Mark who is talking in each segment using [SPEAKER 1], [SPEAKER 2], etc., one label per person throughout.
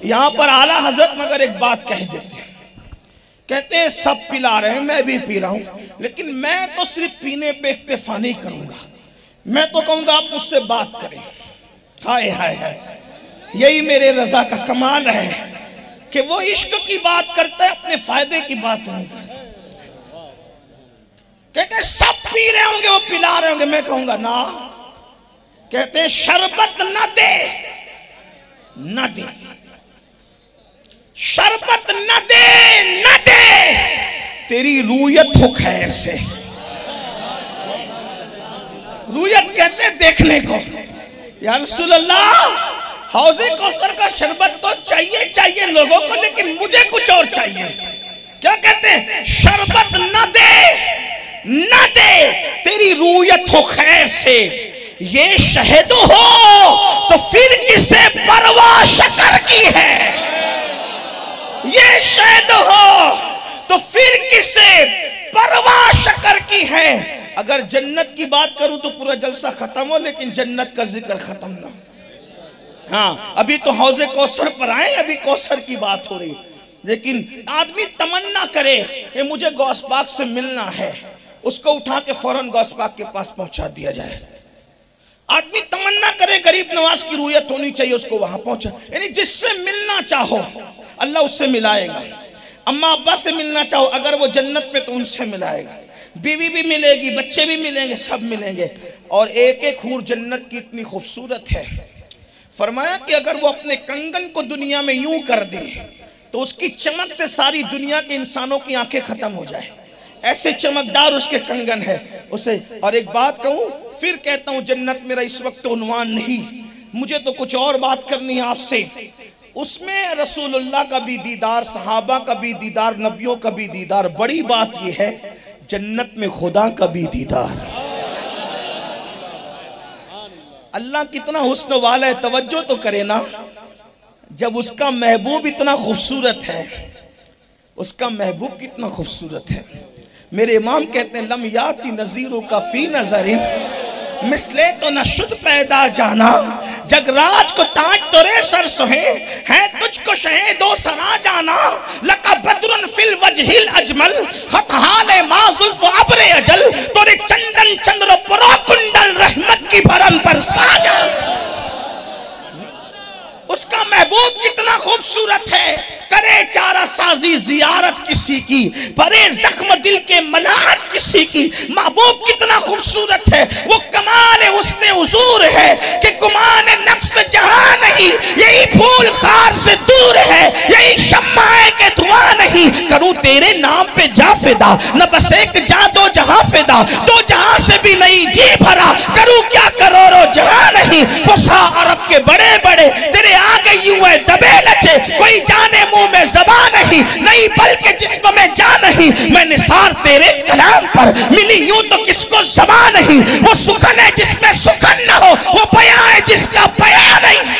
[SPEAKER 1] यहां पर आला हजरत मगर एक बात कह देते हैं, कहते हैं सब पिला रहे हैं, मैं भी पी रहा हूं, लेकिन मैं तो सिर्फ पीने पे इक्तिफा नहीं करूंगा, मैं तो कहूंगा आप मुझसे बात करें। हाय हाय हाय, यही मेरे रजा का कमाल है कि वो इश्क की बात करता है, अपने फायदे की बात नहीं करता। कहते हैं सब पी रहे होंगे, वो पिला रहे होंगे, मैं कहूंगा ना। कहते हैं शरबत न दे, न दे, शरबत न दे, न दे, तेरी रूयत हो खैर से। रूयत कहते हैं देखने को। या रसूल अल्लाह, हौज़े कौसर का शरबत तो चाहिए चाहिए लोगों को, लेकिन मुझे कुछ और चाहिए। क्या कहते हैं? शरबत न दे, न दे, तेरी रूयत हो खैर से। ये शहद हो तो फिर किसे परवाह शकर की है, ये शहद हो तो फिर किसे परवाह शकर की है। अगर जन्नत की बात करूं तो पूरा जलसा खत्म हो, लेकिन जन्नत का जिक्र खत्म ना। हाँ, अभी तो हौज़े कौसर पर आए, अभी कौसर की बात हो रही, लेकिन आदमी तमन्ना करे कि मुझे गौस पाक से मिलना है, उसको उठा के फौरन गौस पाक के पास पहुंचा दिया जाए। आदमी तमन्ना करे गरीब नवाज की रूयत होनी चाहिए, उसको वहां पहुंचा, यानी जिससे मिलना चाहो अल्लाह उससे मिलाएगा। अम्मा अब्बा से मिलना चाहो, अगर वो जन्नत में तो उनसे मिलाएगा। बीवी भी मिलेगी, बच्चे भी मिलेंगे, सब मिलेंगे। और एक एक हूर जन्नत की इतनी खूबसूरत है, फरमाया कि अगर वो अपने कंगन को दुनिया में यूं कर दे तो उसकी चमक से सारी दुनिया के इंसानों की आंखें खत्म हो जाए, ऐसे चमकदार उसके कंगन है उसे। और एक बात कहूं, फिर कहता हूं, जन्नत मेरा इस वक्त तो उन्वान नहीं, मुझे तो कुछ और बात करनी है आपसे। उसमें रसूलुल्लाह का भी दीदार, सहाबा का भी दीदार, नबियों का भी दीदार, बड़ी बात यह है जन्नत में खुदा का भी दीदार। अल्लाह कितना हुस्न वाला है, तवज्जो तो करे ना। जब उसका महबूब इतना खूबसूरत है, उसका महबूब कितना खूबसूरत है। मेरे इमाम कहते हैं, लम याती नज़ीरों का फी नज़रिन मिसले तो न शुद्ध पैदा जाना, जगराज को ताज तोरे सर सोहे है, तुझको शहे दो सरा जाना, लका बदरुन फिल वजहिल अजमल खतहाले माजुल्फ अब्रे अजल, तोरे चंदन चंद्र परो कुंडल रहमत की भरन पर साजा। उसका महबूब कितना खूबसूरत है, करे चारा साजी जियारत किसी की, परे जख्म दिल के मलाहत किसी की। महबूब कितना खूबसूरत है, वो कमाल हुस्ने हुजूर है कि गुमान नक्श जहां नहीं, यही फूल खार से दूर है, यही शम्मा है कि धुआं नहीं। करूं तेरे नाम पे जा फिदा, न बस एक जा दो जहां फिदा, दो जहां से भी नहीं जी भरा, करूं क्या करोड़ों जहां नहीं। फसा अरब के बड़े बड़े तेरे आगे यूं है दबे लचे, कोई जाने मुंह में ज़बान नहीं, नहीं बल्कि जिस्म में जान नहीं। मैं निसार तेरे कलाम पर मिली यूं तो किसको ज़बान नहीं। वो सुखन है जिसमें सुखन न हो, वो बयां है जिसका बयां नहीं।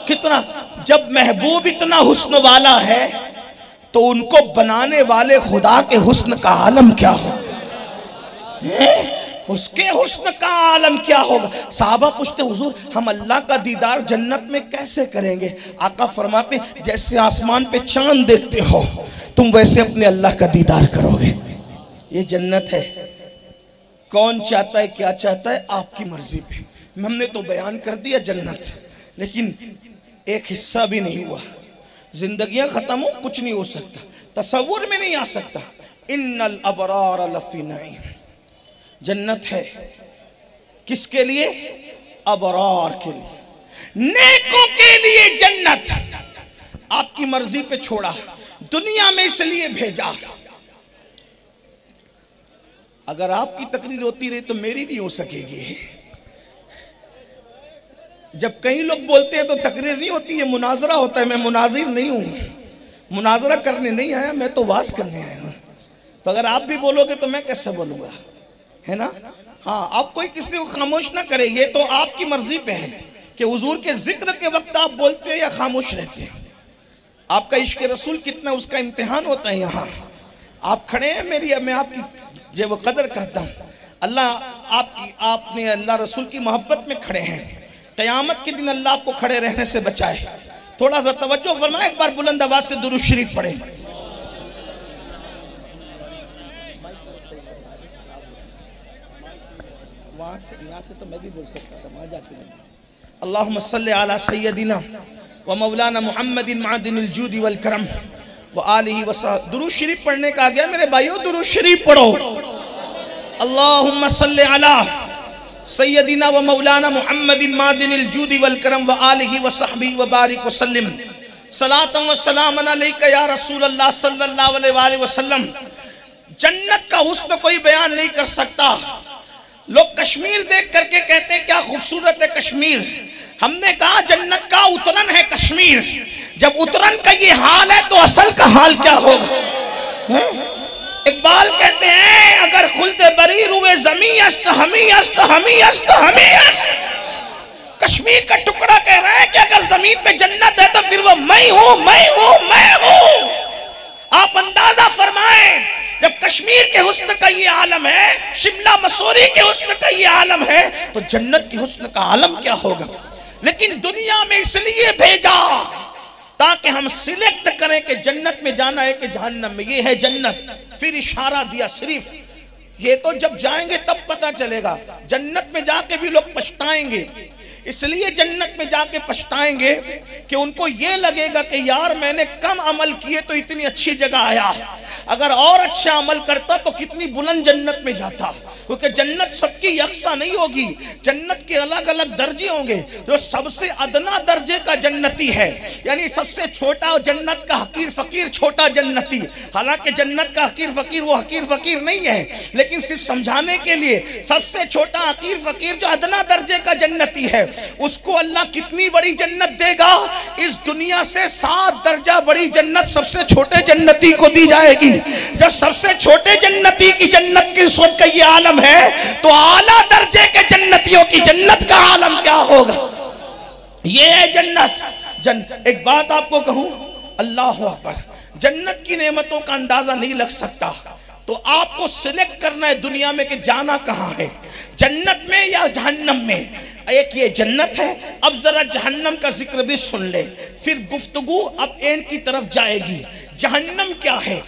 [SPEAKER 1] कितना, जब महबूब इतना हुस्न वाला है तो उनको बनाने वाले खुदा के हुस्न का आलम क्या हो, उसके हुस्न का आलम क्या होगा। साहबा पूछते, हुजूर हम अल्लाह का दीदार जन्नत में कैसे करेंगे? आका फरमाते, जैसे आसमान पे चांद देखते हो तुम, वैसे अपने अल्लाह का दीदार करोगे। ये जन्नत है। कौन चाहता है, क्या चाहता है, आपकी मर्जी पे। हमने तो बयान कर दिया जन्नत, लेकिन एक हिस्सा भी नहीं हुआ। जिंदगियां खत्म हो, कुछ नहीं हो सकता, तसव्वुर में नहीं आ सकता। इन्नल अबरार लफी नईम, जन्नत है किसके लिए? अबरार के लिए, नेकों के लिए जन्नत। आपकी मर्जी पे छोड़ा, दुनिया में इसलिए भेजा। अगर आपकी तकरीर होती रही तो मेरी नहीं हो सकेगी। जब कई लोग बोलते हैं तो तकरीर नहीं होती है, मुनाजरा होता है। मैं मुनाजिर नहीं हूं, मुनाजरा करने नहीं आया, मैं तो वाज करने आया हूं। तो अगर आप भी बोलोगे तो मैं कैसे बोलूंगा, है ना। हाँ, आप कोई किसी को खामोश ना करे, ये तो आपकी मर्जी पे है कि हुजूर के जिक्र के वक्त आप बोलते हैं या खामोश रहते हैं। आपका इश्क रसूल कितना, उसका इम्तिहान होता है। यहाँ आप खड़े हैं, मैं आपकी जो वो कदर करता हूँ। अल्लाह आपने अल्लाह रसूल की मोहब्बत में खड़े हैं। क़यामत के दिन अल्लाह आपको खड़े रहने से बचाए। थोड़ा सा तवज्जो फरमाए, एक बार बुलंद आवाज से दुरूद शरीफ पढ़े। यहाँ से तो मैं भी बोल सकता था, वहां जाके अल्लाहुम्मा सल्ली अला सय्यदिना व मौलाना मुहम्मदिन मादिनिल जूदी वल करम व आलिहि व सह। दुरूद शरीफ पढ़ने का आ गया मेरे भाइयों, दुरूद शरीफ पढ़ो। अल्लाहुम्मा सल्ली अला सय्यदिना व मौलाना मुहम्मदिन मादिनिल जूदी वल करम व आलिहि व सहबी व बारिक व सल्लिम सलातन व सलामन अलैका या रसूल अल्लाह सल्लल्लाहु अलैहि वसल्लम। जन्नत का हुस्न कोई बयान नहीं कर सकता। लोग कश्मीर देख करके कहते हैं क्या खूबसूरत है कश्मीर। हमने कहा जन्नत का उतरन है कश्मीर। जब उतरन का ये हाल है तो असल का हाल क्या होगा? इकबाल कहते हैं अगर खुलते बरी रुए जमी अस्त हमी अस्त हमी अस्त हमी अस्त। कश्मीर का टुकड़ा कह रहा है कि अगर जमीन पे जन्नत है तो फिर वो मैं हूं मैं हूं मैं हूं। आप अंदाजा फरमाएं, जब कश्मीर के हुस्न का ये आलम है, शिमला मसूरी के हुस्न का ये आलम है, तो जन्नत के हुस्न का आलम क्या होगा? लेकिन दुनिया में इसलिए भेजा ताकि हम सिलेक्ट करें कि जन्नत में जाना है कि जहन्नम में। ये है जन्नत। फिर इशारा दिया सिर्फ, ये तो जब जाएंगे तब पता चलेगा। जन्नत में जाके भी लोग पछताएंगे। इसलिए जन्नत में जाके पछताएंगे कि उनको ये लगेगा कि यार मैंने कम अमल किए तो इतनी अच्छी जगह आया, अगर और अच्छा अमल करता तो कितनी बुलंद जन्नत में जाता। क्योंकि जन्नत सबकी यकसा नहीं होगी, जन्नत के अलग अलग दर्जे होंगे। जो सबसे अदना दर्जे का जन्नती है, यानी सबसे छोटा जन्नत का हकीर फकीर छोटा जन्नती। हालांकि जन्नत का हकीर फकीर वो हकीर फकीर नहीं है, लेकिन सिर्फ समझाने के लिए सबसे छोटा हकीर फकीर जो अदना दर्जे का जन्नती है, उसको अल्लाह कितनी बड़ी जन्नत देगा? इस दुनिया से 7 दर्जा बड़ी जन्नत सबसे छोटे जन्नती को दी जाएगी। जब सबसे छोटे जन्नती की जन्नत की सोच का ये आलम है, तो आला दर्जे के जन्नतियों की जन्नत का आलम क्या होगा? ये है जन्नत। एक बात आपको कहूं, अल्लाह अकबर, जन्नत की नेमतों का अंदाजा नहीं लग सकता। तो आपको सिलेक्ट करना है दुनिया में कि जाना कहां है, जन्नत में या जहन्नम में। एक ये जन्नत है, अब जरा जहन्नम का जिक्र भी सुन ले, फिर गुफ्तगू अब एंड की तरफ जाएगी। जहन्नम क्या है?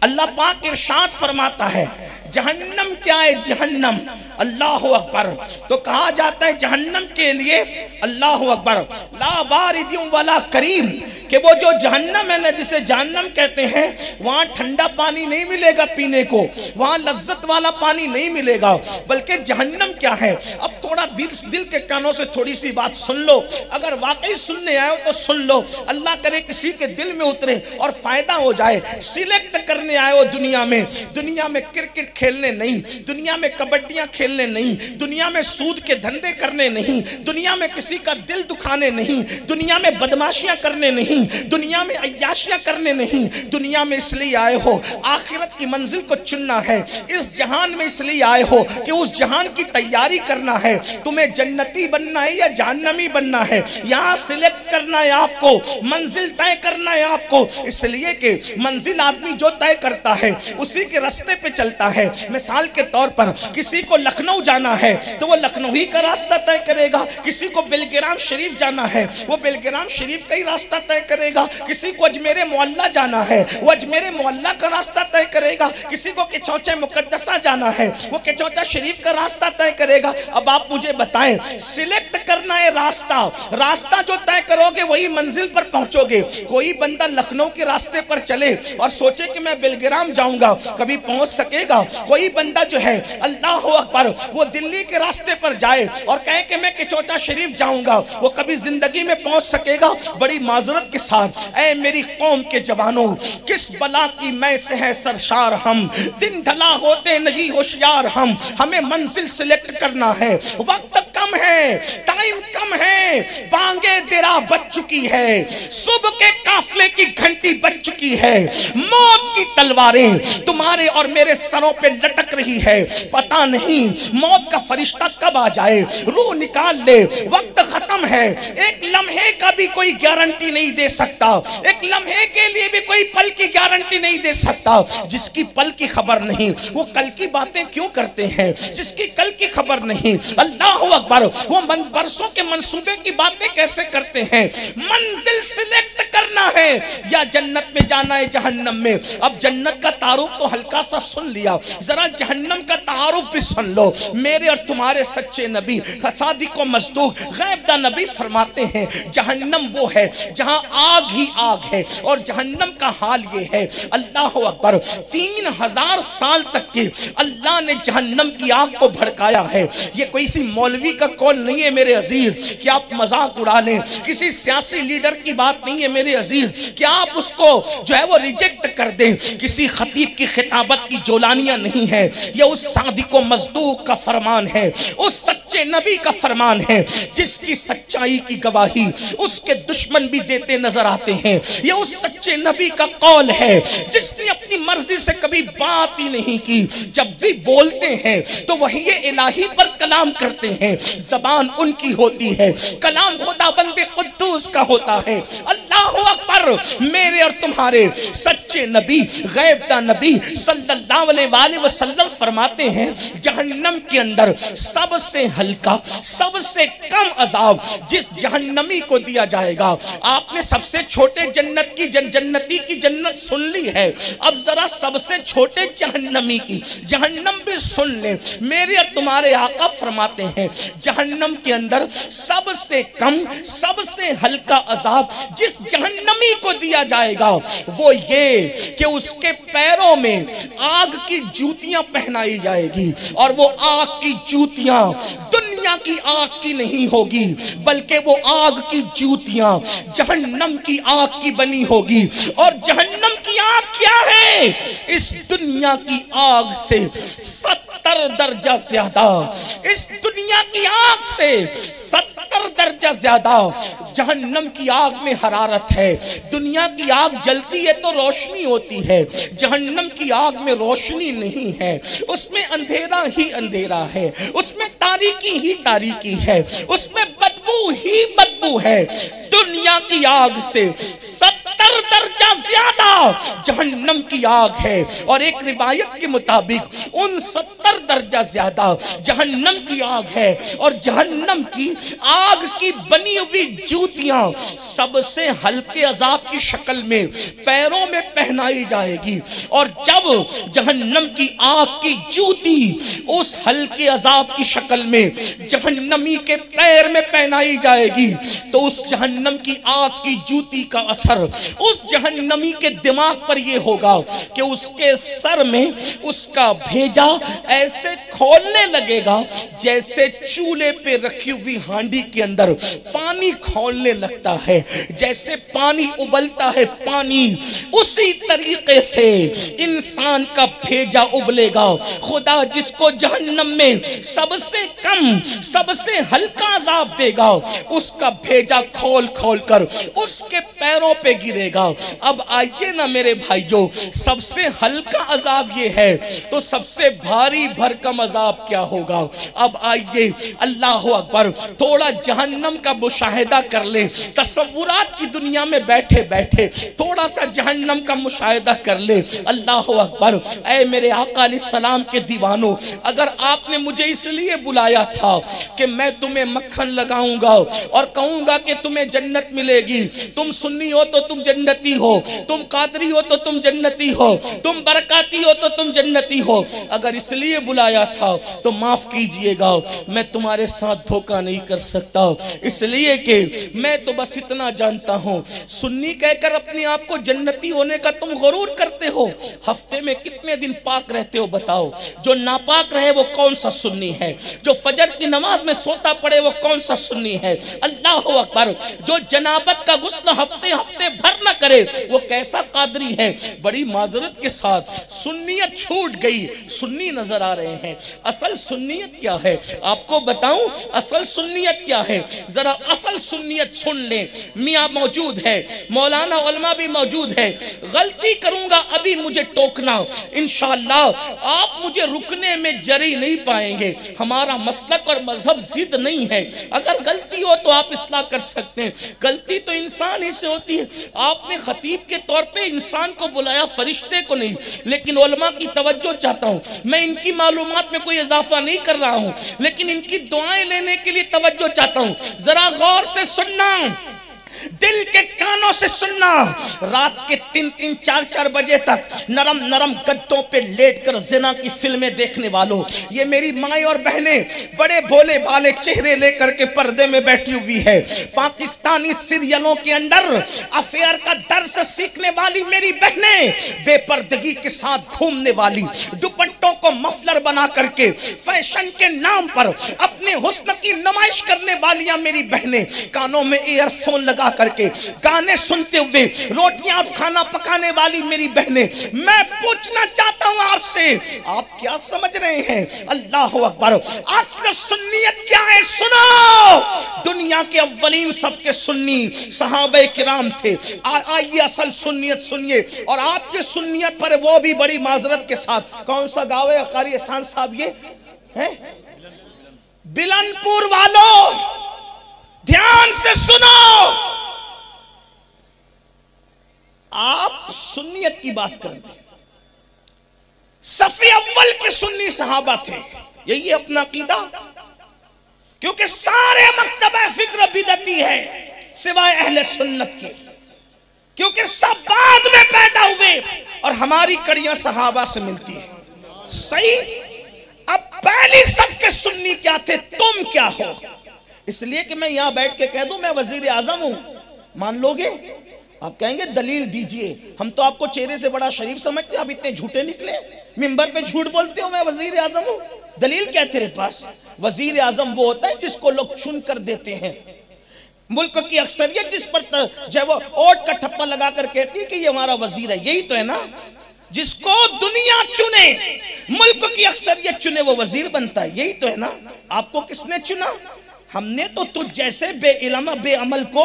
[SPEAKER 1] अल्लाह पाक इरशाद फरमाता है जहन्नम क्या है? जहन्नम, अल्लाह अकबर। तो कहा जाता है जहन्नम के लिए, अल्लाह अकबर, ला बारिदिन वला करीम, कि वो जो जहन्नम है ना, जिसे जहन्नम कहते हैं, वहां ठंडा पानी नहीं मिलेगा पीने को, वहां लज्जत वाला पानी नहीं मिलेगा। बल्कि जहन्नम क्या है, अब थोड़ा दिल के कानों से थोड़ी सी बात सुन लो। अगर वाकई सुनने आए हो तो सुन लो, अल्लाह करे किसी के दिल में उतरे और फायदा हो जाए। सिलेक्ट करने आए हो दुनिया में क्रिकेट खेलने नहीं, दुनिया में कबड्डियां खेलने नहीं, दुनिया में सूद के धंधे करने नहीं, दुनिया में किसी का दिल दुखाने नहीं, दुनिया में बदमाशियां करने नहीं, दुनिया में अय्याशियां करने नहीं। दुनिया में इसलिए आए हो आखिरत की मंजिल को चुनना है। इस जहान में इसलिए आए हो कि उस जहान की तैयारी करना है। तुम्हें जन्नती बनना है या जहन्नमी बनना है, यहाँ सिलेक्ट करना है आपको, मंजिल तय करना है आपको। इसलिए कि मंजिल आदमी जो तय करता है उसी के रास्ते पे चलता है। मिसाल के तौर पर किसी को लखनऊ जाना है तो वो लखनऊ ही का रास्ता तय करेगा, किसी को बेलग्राम शरीफ जाना है वो बेलग्राम शरीफ का ही रास्ता तय करेगा, किसी को अजमेर मोहल्ला जाना है वो अजमेर मोहल्ला का रास्ता तय करेगा, किसी को केचौचा मुकद्दसा जाना है वो केचौचा शरीफ का रास्ता तय करेगा। अब आप मुझे बताएं, सिलेक्ट करना है रास्ता जो तय करोगे वही मंजिल पर पहुंचोगे। कोई बंदा लखनऊ के रास्ते पर चले और सोचे कि मैं बेलग्राम जाऊंगा, कभी पहुंच सकेगा? कोई बंदा जो है अल्लाह अकबर वो दिल्ली के रास्ते पर जाए और कहे कि मैं केचौचा शरीफ जाऊंगा, वो कभी जिंदगी में पहुंच सकेगा? बड़ी माजरत के साथ, ऐ मेरी कौम के जवानों, किस बला की मैं से है सरशार हम, दिन ढला होते नहीं होशियार हम। हमें मंजिल सिलेक्ट करना है, वक्त कम है, टाइम कम है, बांगे तेरा बज चुकी है, सुबह के काफले की घंटी बज चुकी है, मौत की तलवारें तुम्हारे और मेरे सरों पे लटक रही है। पता नहीं मौत का फरिश्ता कब आ जाए, रूह निकाल ले, वक्त खत्म है। एक लम्हे का भी कोई गारंटी नहीं दे सकता, एक लम्हे के लिए भी कोई पल की गारंटी नहीं दे सकता। जिसकी पल की खबर नहीं वो कल की बातें क्यों करते हैं, जिसकी कल की खबर नहीं, अल्लाह अकबर, वो बरसों के मंसूबे की बातें कैसे करते हैं। मंजिल सिलेक्ट करना है या जन्नत में जाना है जहन्नम में। अब जन्नत का तारुफ तो हल्का सा सुन लिया, जरा जहन्नम का तारुफ भी सुन लो। मेरे और तुम्हारे सच्चे नबी सादिक व मस्दूक गैबदा नबी फरमाते हैं जहन्नम वो है जहां आग ही आग है, और जहन्नम का हाल ये है, अल्लाह अकबर, 3000 साल तक के अल्लाह ने जहन्नम की आग को भड़काया है। ये कोई सी मौलवी का कौल नहीं है मेरे अजीज कि आप मजाक उड़ा लें, किसी सियासी लीडर की बात नहीं है मेरे अजीज कि आप उसको जो है वो रिजेक्ट कर दें, किसी खतीब की खिताबत की जोलानियां नहीं है। ये उस सादिक व मस्दूक का फरमान है, उस सच्चे नबी का फरमान है जिसकी सच्चाई की गवाही उसके दुश्मन भी देते नजर आते हैं। ये उस सच्चे नबी का कौल है जिसने अपनी मर्जी से कभी बात ही नहीं की, जब भी बोलते हैं तो वही इलाही पर कलाम करते हैं, जबान उनकी होती है, कलाम खुदाबंद कुद्दूस का होता है। अल्लाह अकबर, मेरे और तुम्हारे सच्चे नबी गैबदा नबी सल्लल्लाहु अलैहि वसल्लम फरमाते हैं जहन्नम के अंदर सबसे हल्का सबसे कम अजाब जिस जहन्नमी को दिया जाएगा। आपने सबसे छोटे जन्नत की जन्नती की जन्नत सुन ली है, अब जरा सबसे छोटे जहन्नमी की जहन्नम भी सुन ले। मेरे और तुम्हारे आका फरमाते हैं जहन्नम के अंदर सबसे कम सबसे हल्का अजाब जिस जहन्नमी को दिया जाएगा वो ये कि उसके पैरों में आग की जूतियां पहनाई जाएगी, और वो आग की जूतियां दुनिया की आग की नहीं होगी, बल्कि वो आग की जूतियां जहन्नम की आग की बनी होगी। और जहन्नम की आग क्या है, इस दुनिया की आग से 70 दर्जा ज्यादा, इस दुनिया की आग से 70 दर्जा ज्यादा जहन्नम की आग में हरारत है। दुनिया की आग जलती है तो रोशनी होती है, जहन्नम की आग में रोशनी नहीं है, उसमें अंधेरा ही अंधेरा है, उसमें तारीकी ही तारीकी है, उसमें बदबू ही बदबू है। दुनिया की आग से 70 दर्जा ज्यादा जहन्नम की आग है, और एक रिवायत के मुताबिक उन 70 दर्जा ज्यादा जहन्नम की आग है, और जहन्नम की आग की बनी हुई जूतियां सबसे हल्के अजाब की शक्ल में पैरों में पहनाई जाएगी। और जब जहन्नम की आग की जूती उस हल्के अजाब की शक्ल में जहन्नमी के पैर में पहनाई जाएगी तो उस जहन्नम की आग की जूती का असर उस जहन्नमी के दिमाग पर यह होगा कि उसके सर में उसका भेजा ऐसे खोलने लगेगा जैसे चूल्हे पे रखी हुई हांडी के अंदर पानी खोलने लगता है, जैसे पानी उबलता है पानी, उसी तरीके से इंसान का भेजा उबलेगा। खुदा जिसको जहन्नम में सबसे कम सबसे हल्का अजाब देगा उसका भेजा खोल खोल कर उसके पैरों पे गिरेगा। अब आइए ना मेरे भाइयों, सबसे हल्का अजाब ये है तो सबसे भारी भरकम अजाब क्या होगा। अब आइए अल्लाह अकबर, थोड़ा जहन्नम का मुशाहिदा कर ले, तसव्वुरात की दुनिया में बैठे बैठे थोड़ा सा जहन्नम का मुशाहिदा कर ले। अल्लाह अकबर, ऐ मेरे आका अलैहिस्सलाम के दीवानों, अगर आपने मुझे इसलिए बुलाया था कि मैं तुम्हें मक्खन लगाऊंगा और कहूंगा कि तुम्हें जन्नत मिलेगी, तुम सुन्नी हो तो तुम जन्नती हो, तुम कादरी हो तो तुम जन्नती हो, तुम बरकाती हो तो तुम जन्नती हो, अगर इसलिए बुलाया था तो माफ कीजिएगा मैं तुम्हारे साथ धोखा नहीं कर सकता, इसलिए कि मैं तो बस इतना जानता हूं, सुन्नी कहकर अपने आप को जन्नती होने का तुम गुरूर करते हो। हफ्ते में कितने दिन पाक रहते हो बताओ? जो नापाक रहे वो कौन सा सुन्नी है? जो फजर की नमाज में सोता पड़े वो कौन सा सुन्नी है? अल्लाह अकबर, जो जनाबत का गुस्ल हफ्ते हफ्ते हफ्ते भर न करे वो कैसा कादरी है। बड़ी माजरत के साथ सुन्नियत छूट गई, सुन्नी नजर आ रहे हैं। असल सुन्नियत क्या है आपको बताऊं, असल सुन्नियत क्या है, जरा असल सुन्नियत सुन ले। मियाँ मौजूद है, मौलाना उलमा भी मौजूद है, गलती करूंगा अभी मुझे टोकना, इंशाअल्लाह आप मुझे रुकने में जरी नहीं पाएंगे। हमारा मसलक और मजहब जिद नहीं है, अगर गलती हो तो आप इस्लाह कर सकते हैं, गलती तो इंसान ही से होती है। आपने खतीब के तौर पे इंसान को बुलाया, फरिश्ते को नहीं। लेकिन उलमा की तवज्जो चाहता हूं, मैं इनकी मालूमात में कोई इजाफा नहीं कर रहा हूं, लेकिन इनकी दुआएं लेने के लिए तवज्जो चाहता हूं। जरा गौर से सुनना, दिल के कानों से सुनना। रात के 3-3, 4-4 बजे तक नरम नरम गद्दों पे लेटकर जिना की फिल्में देखने वालों, ये मेरी माएँ और बहनें बड़े भोले भाले चेहरे लेकर के पर्दे में बैठी हुई है। पाकिस्तानी सीरियलों के अंदर अफेयर का दर्स सीखने वाली मेरी बहनें, बेपर्दगी के साथ घूमने वाली, दुपट्टों को मफलर बना करके फैशन के नाम पर अपने हुस्न की नुमाइश करने वालियां मेरी बहनें, कानों में ईयरफोन लगा करके गाने सुनते हुए रोटियां खाना पकाने वाली मेरी बहनें, मैं पूछना चाहता हूं आपसे, आप क्या समझ रहे हैं? अल्लाह अकबर। असल सुन्नियत क्या है सुनो। दुनिया के अव्वलीन सबके सुन्नी सहाबे किराम थे। आइए असल सुन्नियत सुनिए। और आपके सुन्नियत पर वो भी बड़ी माजरत के साथ, कौन सा गाँव है कारी एहसान साहब, ये है बिलनपुर वालों, ध्यान से सुनो। आप सुन्नियत की बात कर रहे, सफ़े अव्वल के सुन्नी सहाबा थे, यही अपना अकीदा। क्योंकि सारे मकतबा फिक्र बिदती है सिवाय अहले सुन्नत के, क्योंकि सब बाद में पैदा हुए और हमारी कड़ियां सहाबा से मिलती है। सही। अब पहली सफ के सुन्नी क्या थे, तुम क्या हो? इसलिए कि मैं यहां बैठ के कह दूं मैं वजीर आजम हूं, मान लोगे? आप कहेंगे दलील दीजिए। हम तो आपको चेहरे से बड़ा शरीफ समझते, आप इतने झूठे निकले, मिंबर पे झूठ बोलते हो मैं वजीर आजम हूं। दलील क्या है तेरे पास? वजीर आजम वो होता है जिसको लोग चुन कर देते हैं। मुल्क की अक्सरियत जिस पर जो वो ओट का ठप्पा लगा कर कहती है कि ये हमारा वजीर है, यही तो है ना। जिसको दुनिया चुने, मुल्क की अक्सरियत चुने, वो वजीर बनता है, यही तो है ना। आपको किसने चुना? हमने तो तुझ जैसे बेइल्म बेअमल को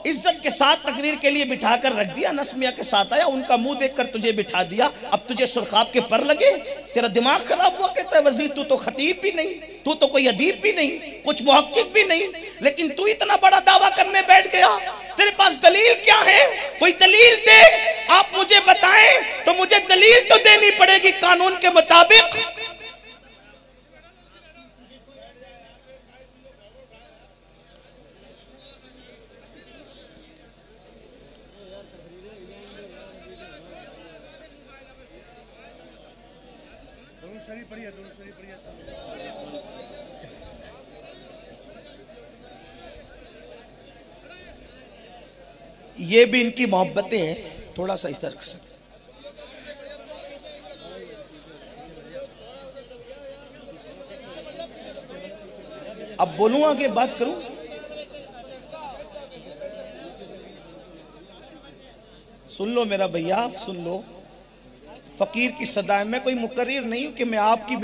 [SPEAKER 1] इज्जत के साथ तकरीर के लिए बिठा कर रख दिया। नस्मिया के साथ आया, उनका मुंह देखकर तुझे बिठा दिया। अब तुझे सुरखाब के पर लगे, तेरा दिमाग खराब हुआ। कहता है वजीर तू तो खतीब भी नहीं, तू तो कोई अदीब भी नहीं, कुछ मुहक्किक भी नहीं, लेकिन तू इतना बड़ा दावा करने बैठ गया। तेरे पास दलील क्या है? कोई दलील दे। आप मुझे बताएं तो मुझे दलील तो देनी पड़ेगी कानून के मुताबिक। ये भी इनकी मोहब्बतें हैं, थोड़ा सा इस तरह से। अब बोलूं आगे बात करूं? सुन लो मेरा भैया, सुन लो। फकीर की सदाएं, मैं कोई मुकर्रिर नहीं हूं कि मैं आपकी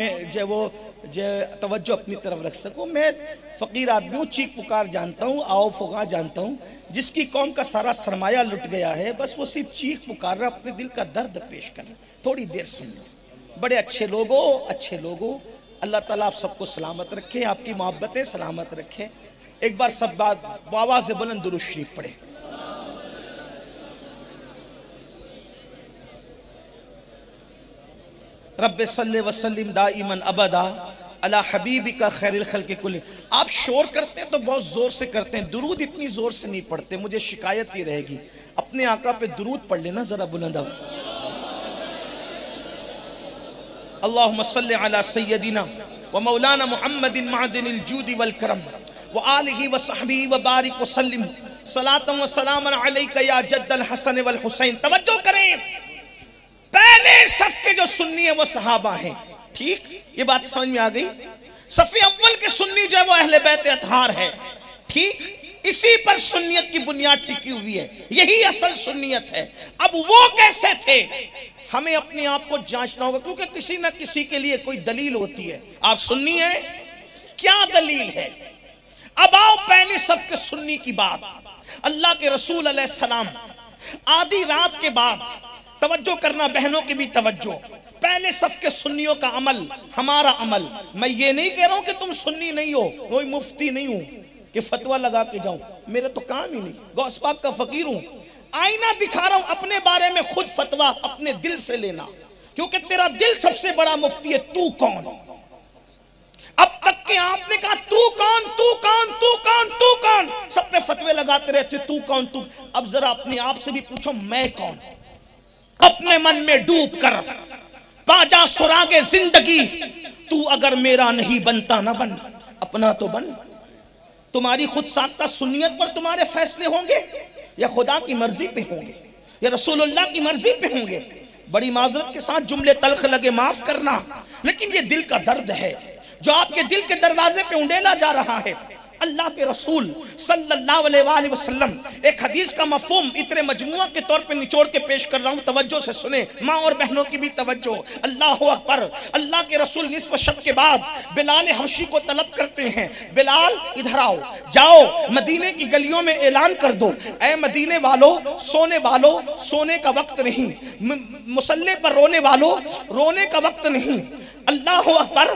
[SPEAKER 1] तवज्जो अपनी तरफ रख सकूं। मैं फकीर आदमी हूं, चीख पुकार जानता हूं, आओ फुगा जानता हूं। जिसकी कौम का सारा सरमाया लुट गया है, बस वो सिर्फ चीख पुकार रहा, अपने दिल का दर्द पेश कर रहा। थोड़ी देर सुन लो। बड़े अच्छे लोगों, अच्छे लोगों, अल्लाह ताला आप सबको सलामत रखे, आपकी मोहब्बतें सलामत रखे। एक बार सब बात आवाज़ से बुलंद दुरूद शरीफ पढ़े। रब्बे सल्ले वसल्लिम दाइमन अबदा अला हबीबिका खैरिल खल्क़ि कुल्ली। आप शोर करते हैं तो बहुत जोर से करते हैं, दुरूद इतनी जोर से नहीं पढ़ते। मुझे शिकायत ही रहेगी, अपने आका पे दुरूद पढ़ लेना जरा बुलंद। अल्लाहुम्मा सल्लि अला सय्यदिना व मौलाना मुहम्मदिन मादिनिल जूदी वल करम व आलिहि व सहबिहि व बारिक व सल्लिम सलातम व सलामन अलैका या जद्दल हसन वल हुसैन। तवज्जो करें, पहले सफ के जो सुन्नी है वो सहाबा हैं। ठीक, ये बात समझ में आ गई। सफ़े अव्वल के सुन्नी जो है वो अहले बैत अतहार है। ठीक, इसी पर सुन्नियत की बुनियाद टिकी हुई है, यही असल सुन्नियत है। अब वो कैसे थे, हमें अपने आप को जांचना होगा, क्योंकि किसी ना किसी के लिए कोई दलील होती है। आप सुन्नी है, क्या दलील है? अब आओ पहले सफ के सुन्नी की बात। अल्लाह के रसूल अलैहिस्सलाम आधी रात के बाद, तवज्जो करना बहनों की भी तवज्जो, पहले सफ के सुन्नियों का अमल हमारा अमल। मैं ये नहीं कह रहा हूं कि तुम सुन्नी नहीं हो, कोई मुफ्ती नहीं हूं कि फतवा लगा के जाऊं, मेरा तो काम ही नहीं, गौस पाक का फकीर हूं। आईना दिखा रहा हूं, अपने बारे में खुद फतवा अपने दिल से लेना, क्योंकि तेरा दिल सबसे बड़ा मुफ्ती है। तू कौन? अब तक के आपने कहा तू कौन, तू कौन, तू कौन, तू कौन, सब पे फतवे लगाते रहते, तू कौन तू। अब जरा अपने आप से भी पूछो मैं कौन? अपने मन में डूब कर पाजा सुरागे जिंदगी, तू अगर मेरा नहीं बनता ना बन, अपना तो बन। तुम्हारी खुद साख्ता सुन्नियत पर तुम्हारे फैसले होंगे या खुदा की मर्जी पे होंगे या रसूलुल्लाह की मर्जी पे होंगे? बड़ी माजरत के साथ जुमले तल्ख लगे, माफ करना, लेकिन ये दिल का दर्द है जो आपके दिल के दरवाजे पे उंडेला जा रहा है। अल्लाह के रसूल सल्लल्लाहु अलैहि वसल्लम एक हदीस का मफहूम इतने मजमुआ के तौर पे निचोड़ के पेश कर रहा हूं, तवज्जो से सुने, माँ और बहनों की भी तवज्जो। अल्लाहु अकबर। अल्लाह के रसूल निस्फ शब के बाद बिलाल हबशी को तलब करते हैं, बिलाल इधर आओ, जाओ मदीने की गलियों में ऐलान कर दो, ऐ मदीने वालों, सोने वालों, सोने का वक्त नहीं, मुसल्ले पर रोने वालों, रोने का वक्त नहीं। अल्लाह अकबर।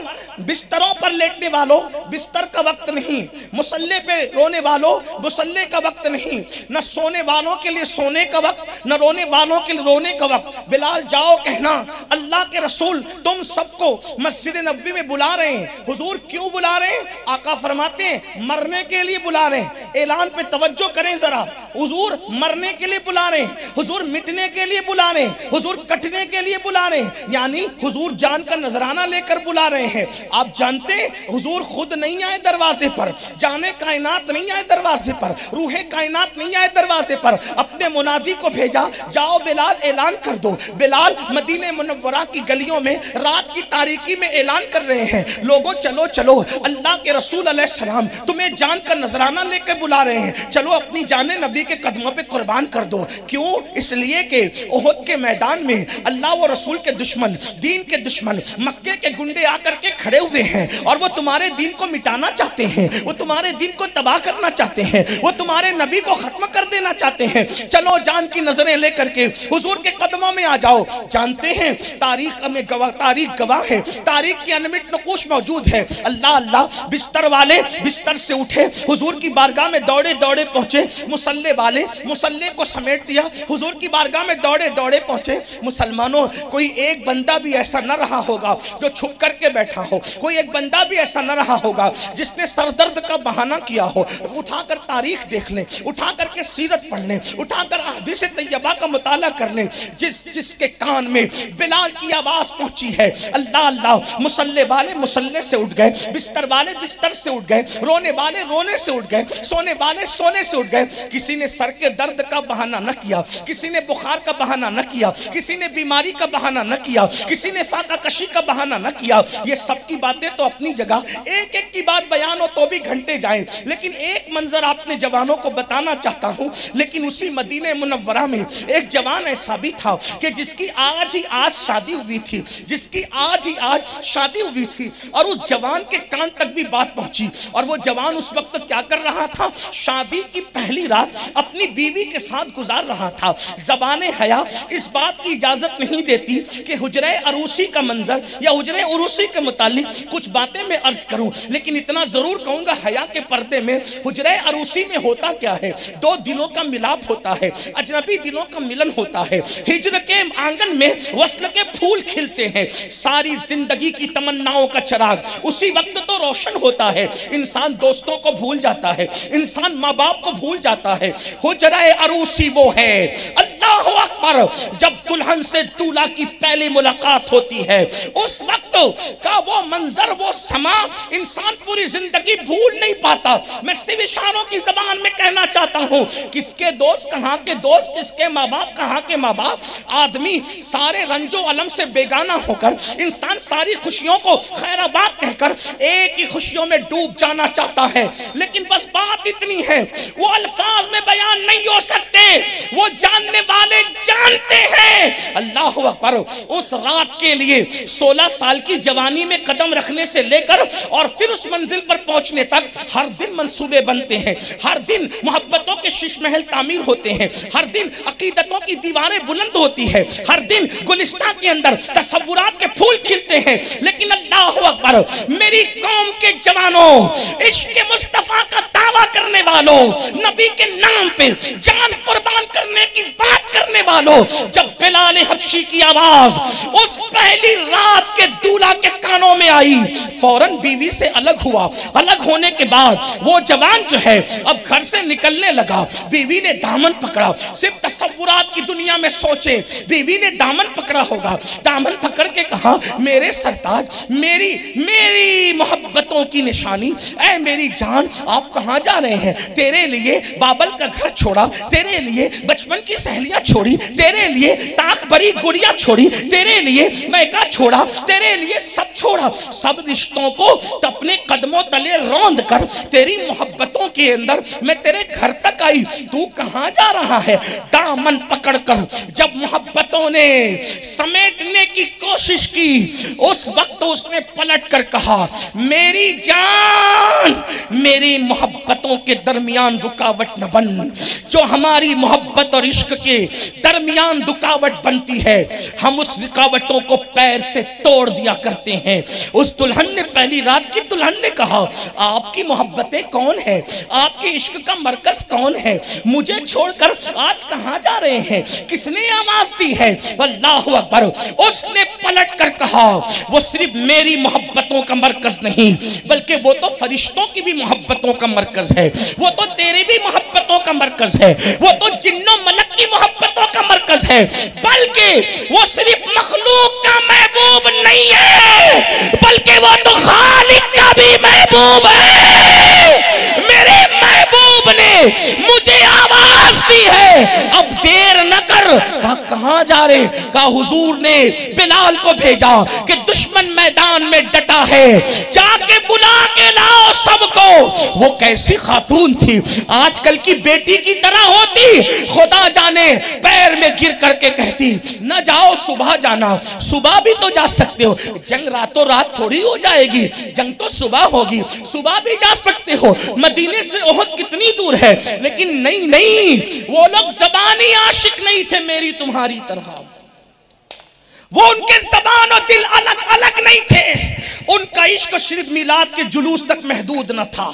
[SPEAKER 1] बिस्तरों पर लेटने वालों, बिस्तर का वक्त नहीं, मुसल्ले पे रोने वालों, मुसल्ले का वक्त नहीं, न सोने वालों के लिए सोने का वक्त, न रोने वालों के लिए रोने का वक्त। बिलाल जाओ कहना अल्लाह के रसूल तुम सबको मस्जिद नबवी में बुला रहे हैं। हुजूर क्यों बुला रहे हैं? आका फरमाते हैं मरने के लिए बुला रहे हैं। ऐलान पे तवज्जो करें जरा, हुजूर मरने के लिए बुला रहे हैं, हुजूर मिटने के लिए बुला रहे हैं, हुजूर कटने के लिए बुला रहे हैं, यानी हुजूर जान का नजराना लेकर बुला रहे हैं। आप जानते हुजूर खुद नहीं आए दरवाजे पर, जाने कायनात नहीं आए दरवाजे पर, रूहे कायनात नहीं आए दरवाजे पर, अपने मुनादी को भेजा, जाओ बिलाल ऐलान कर दो। बिलाल मदीने मुनव्वरा की गलियों में रात की तारीकी में ऐलान कर रहे हैं, लोगों चलो चलो, अल्लाह के रसूल अलैहिस्सलाम तुम्हें जान का नजराना लेकर बुला रहे हैं, चलो अपनी जाने नबी के कदमों पे कुर्बान कर दो। क्यों? इसलिए कि उहुद के मैदान में अल्लाह व रसूल के दुश्मन, दीन के दुश्मन, मक्के के गुंडे आकर के खड़े हुए हैं और वो तुम्हारे दीन को मिटाना चाहते हैं, वो तुम्हारे दीन को तबाह करना चाहते हैं, वो तुम्हारे नबी को खत्म कर देना चाहते हैं। चलो जान की नजरें लेकर के हुजूर के कदमों में आ जाओ। जानते हैं तारीख में गवाह, तारीख गवाह है, तारीख के अनमिट नकूश मौजूद है। अल्लाह अल्लाह, बिस्तर वाले बिस्तर से उठे, हुजूर की बारगाह में दौड़े दौड़े पहुंचे, मुसल्ले वाले मुसल्ले को समेट दिया, हुजूर की बारगाह में दौड़े दौड़े पहुंचे। मुसलमानों कोई एक बंदा भी ऐसा न रहा होगा जो छुप करके बैठा हो, कोई एक बंदा भी ऐसा न रहा होगा जिसने सरदर्द का बहाना किया हो। उठाकर तारीख देख लें, उठाकर के सीरत पढ़ लें, उठाकर हदीस तैयबा का मुताला कर लें। जिसके कान में बिलाल की आवाज पहुंची है, अल्लाह अल्लाह, मुसल्ले वाले मुसल्ले से उठ गए, बिस्तर वाले बिस्तर से उठ गए, रोने वाले रोने से उठ गए, सोने वाले सोने से उठ गए। किसी ने सर के दर्द का बहाना न किया, किसी ने बुखार का बहाना न किया, किसी ने बीमारी का बहाना न किया, किसी ने फाका कशी का बहाना न किया। ये सब की बातें तो अपनी जगह, एक एक की बात बयान हो तो भी घंटे जाएं, लेकिन एक मंजर आपने जवानों को बताना चाहता हूं। लेकिन उसी मदीने मुनव्वरा में एक जवान ऐसा भी था कि जिसकी आज ही आज शादी हुई थी, जिसकी आज ही आज शादी हुई थी, और उस जवान के कान तक भी बात पहुंची। और वो जवान उस वक्त क्या कर रहा था? शादी की पहली रात अपनी बीवी के साथ गुजार रहा था। ज़बाने हया इस बात की इजाजत नहीं देती कि हुजरे अरूसी का मंजर या हुजरे उरूसी के मुतालिक कुछ बातें मैं अर्ज करूं, लेकिन इतना जरूर कहूंगा, हया के पर्दे में हुजरे अरूसी में होता क्या है? दो दिलों का मिलाप होता है, अजनबी दिलों का मिलन होता है, हिजर के आंगन में वस्ल के फूल खिलते हैं, सारी जिंदगी की तमन्नाओं का चिराग उसी वक्त तो रोशन होता है। इंसान दोस्तों को भूल जाता है, इंसान माँ बाप को भूल जाता है, हुजरे अरूसी वो है। अल्लाह अल्लाहु अकबर, जब दुल्हन से दूल्हा की पहली मुलाकात होती है, उस वक्त का वो मंजर, वो समा इंसान पूरी जिंदगी भूल नहीं पाता। मैं सिर्फ इशारों की जबान में कहना चाहता हूँ, किसके दोस्त कहाँ के दोस्त, किसके माँ बाप कहाँ के माँ बाप, आदमी सारे रंजो अलम से बेगाना होकर इंसान सारी खुशियों को खैराबाद कहकर एक ही खुशियों में डूब जाना चाहता है। लेकिन बस बात इतनी है, वो अल्फाज में बयान नहीं हो सकते, वो जानने वाले जानते हैं। अल्लाह अकबर, उस रात के लिए 16 साल की जवानी में कदम रखने से लेकर और फिर उस मंजिल पर पहुंचने तक हर दिन मंसूबे बनते हैं, हर दिन मोहब्बतों के शीश महल तामीर होते हैं, हर दिन अकीदतों की दीवारें बुलंद होती है, हर दिन गुलिस्तान के अंदर तसव्वुरात के फूल खिलते हैं। लेकिन अल्लाह अकबर, मेरी कौम के जवानों, इश्क मुस्तफा का दावा करने वालों, नबी के नाम पे जान कुर्बान करने की बात करने वालों, जब बिलाल हबशी की आवाज उस पहली रात के दूल्हा के कानों में आई, फौरन बीवी से अलग हुआ। अलग होने के बाद वो जवान जो है अब घर से निकलने लगा। बीवी ने दामन पकड़ा, सिर्फ तसव्वुरात की दुनिया में सोचे, बीवी ने दामन पकड़ा होगा, दामन पकड़ के कहा, मेरे सरताज, मेरी मोहब्बतों की निशानी, ऐ मेरी जान, आप कहां जा रहे हैं? तेरे लिए बाबल का घर छोड़ा, तेरे लिए बचपन की सहेलियां छोड़ी, तेरे लिए ताक भरी गुड़िया छोड़ी, तेरे लिए मैका छोड़ा, तेरे लिए सब छोड़ा, सब रिश्तों को अपने कदमों तले रौंद कर तेरी मोहब्बतों के अंदर मैं तेरे घर तक आई, तू कहां जा रहा है? दामन पकड़कर जब मोहब्बतों ने समेटने की कोशिश की, उस वक्त उसने पलट कर कहा, मेरी जान, मेरी मोहब्बतों के दरमियान रुकावट न बन। जो हमारी मोहब्बत और इश्क के दरमियान रुकावट बनती है, हम उस रुकावटों को पैर से तोड़ दिया करते हैं। उस दुल्हन ने, पहली रात की दुल्हन ने कहा, आपकी मोहब्बतें कौन है? आपके इश्क का मरकज कौन है? मुझे छोड़कर आज कहां जा रहे हैं? किसने आवाज दी है? अल्लाहु अकबर, उसने पलट कर कहा, वो सिर्फ मेरी मोहब्बतों का मरकज नहीं, बल्कि वो तो फरिश्तों की भी मोहब्बतों का मरकज है, वो तो तेरी भी मोहब्बतों का मरकज है, वो तो जिन्नो मलक की मोहब्बतों का मरकज है, बल्कि वो सिर्फ मखलूक का महबूब नहीं है, बल्कि वो तो खालिक का भी महबूब है। मेरे महबूब ने मुझे आवाज दी है, अब देर न कर। कहां जा रहे? कहा, हुजूर ने बिलाल को भेजा कि दुश्मन मैदान में डटा है, जाके बुला के लाओ सबको। वो कैसी खातून थी, आजकल की बेटी की तरह होती, खुदा जाने पैर में गिर करके कहती, न जाओ, सुबह जाना। सुबह भी तो जा सकते हो, जंग रातों रात थोड़ी हो जाएगी, जंग तो सुबह होगी, सुबह भी जा सकते हो। मदीने से ओहद कितनी दूर है? लेकिन नहीं, वो लोग ज़बानी आशिक नहीं थे मेरी तुम्हारी तरह, वो उनके ज़बान और दिल अलग अलग नहीं थे। उनका इश्क सिर्फ मिलाद के जुलूस तक महदूद न था,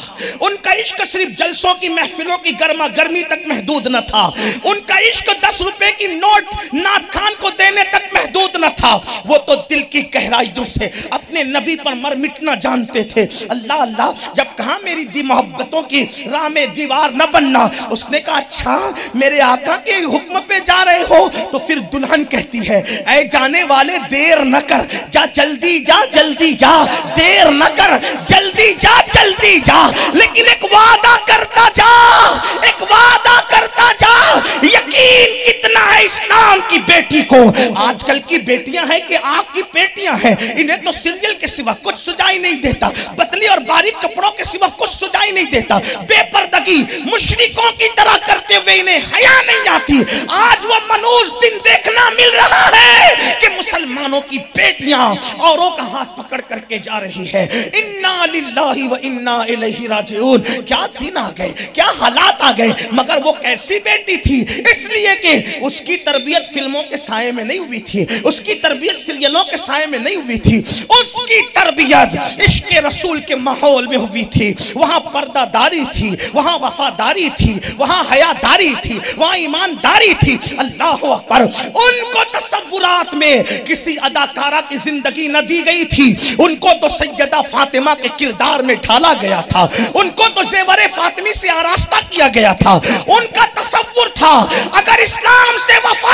[SPEAKER 1] उनका इश्क सिर्फ जलसों की महफिलों की गर्मा गर्मी तक महदूद न था, उनका इश्क 10 रुपए की नोट नाथ खान को देने तक महदूद न था। वो तो दिल की गहराइयों से अपने नबी पर मर मिटना जानते थे। अल्लाह अल्लाह, जब कहा मेरी दी मोहब्बतों की राह में दीवार न बनना, उसने कहा, अच्छा मेरे आका के हुक्म पे जा रहे हो? तो फिर दुल्हन कहती है, ऐ जाने वाले, देर न कर, जा जल्दी जा, जल्दी जा, देर न कर, जल्दी जा, जल्दी जा, लेकिन एक वादा करता जा, एक वादा करता जा। यकीन कितना है इस्लाम की बेटी को। आजकल की बेटियां हैं कि आग की पेटियां हैं, इन्हें तो सीरियल के सिवा कुछ सुझाई नहीं देता, पतली और बारीक कपड़ों के सिवा कुछ सुझाई नहीं देता, बेपर्दगी मुशरिकों की तरह करते हुए इन्हें हया नहीं आती। आज वो मनूस दिन देखना मिल रहा है कि मुसलमानों की बेटियां औरों का हाथ पकड़ करके जा रही है। इन्ना लिल्लाहि व इन्ना इलैहि राजिऊन। क्या दिन आ गए, क्या हालात आ गए। मगर वो कैसी बेटी थी? इसलिए कि उसकी तरबियत फिल्मों के साये में नहीं हुई थी, उसकी तरबियत सीरियलों के साये में नहीं हुई थी, उसकी तरबियत इश्क रसूल के माहौल में हुई थी। वहां पर्दादारी थी, वहां वफादारी थी, वहां हयादारी थी, वहां ईमानदारी थी। अल्लाह अकबर। उनको तसव्वुरात में किसी अदाकारा की जिंदगी न दी गई थी, उनको तो सैयदा फातिमा के किरदार में ढाला गया था, उनको तो ज़ेवरे फातिमी से आरास्ता किया गया था। उनका तसव्वुर था, अगर इस्लाम से वफा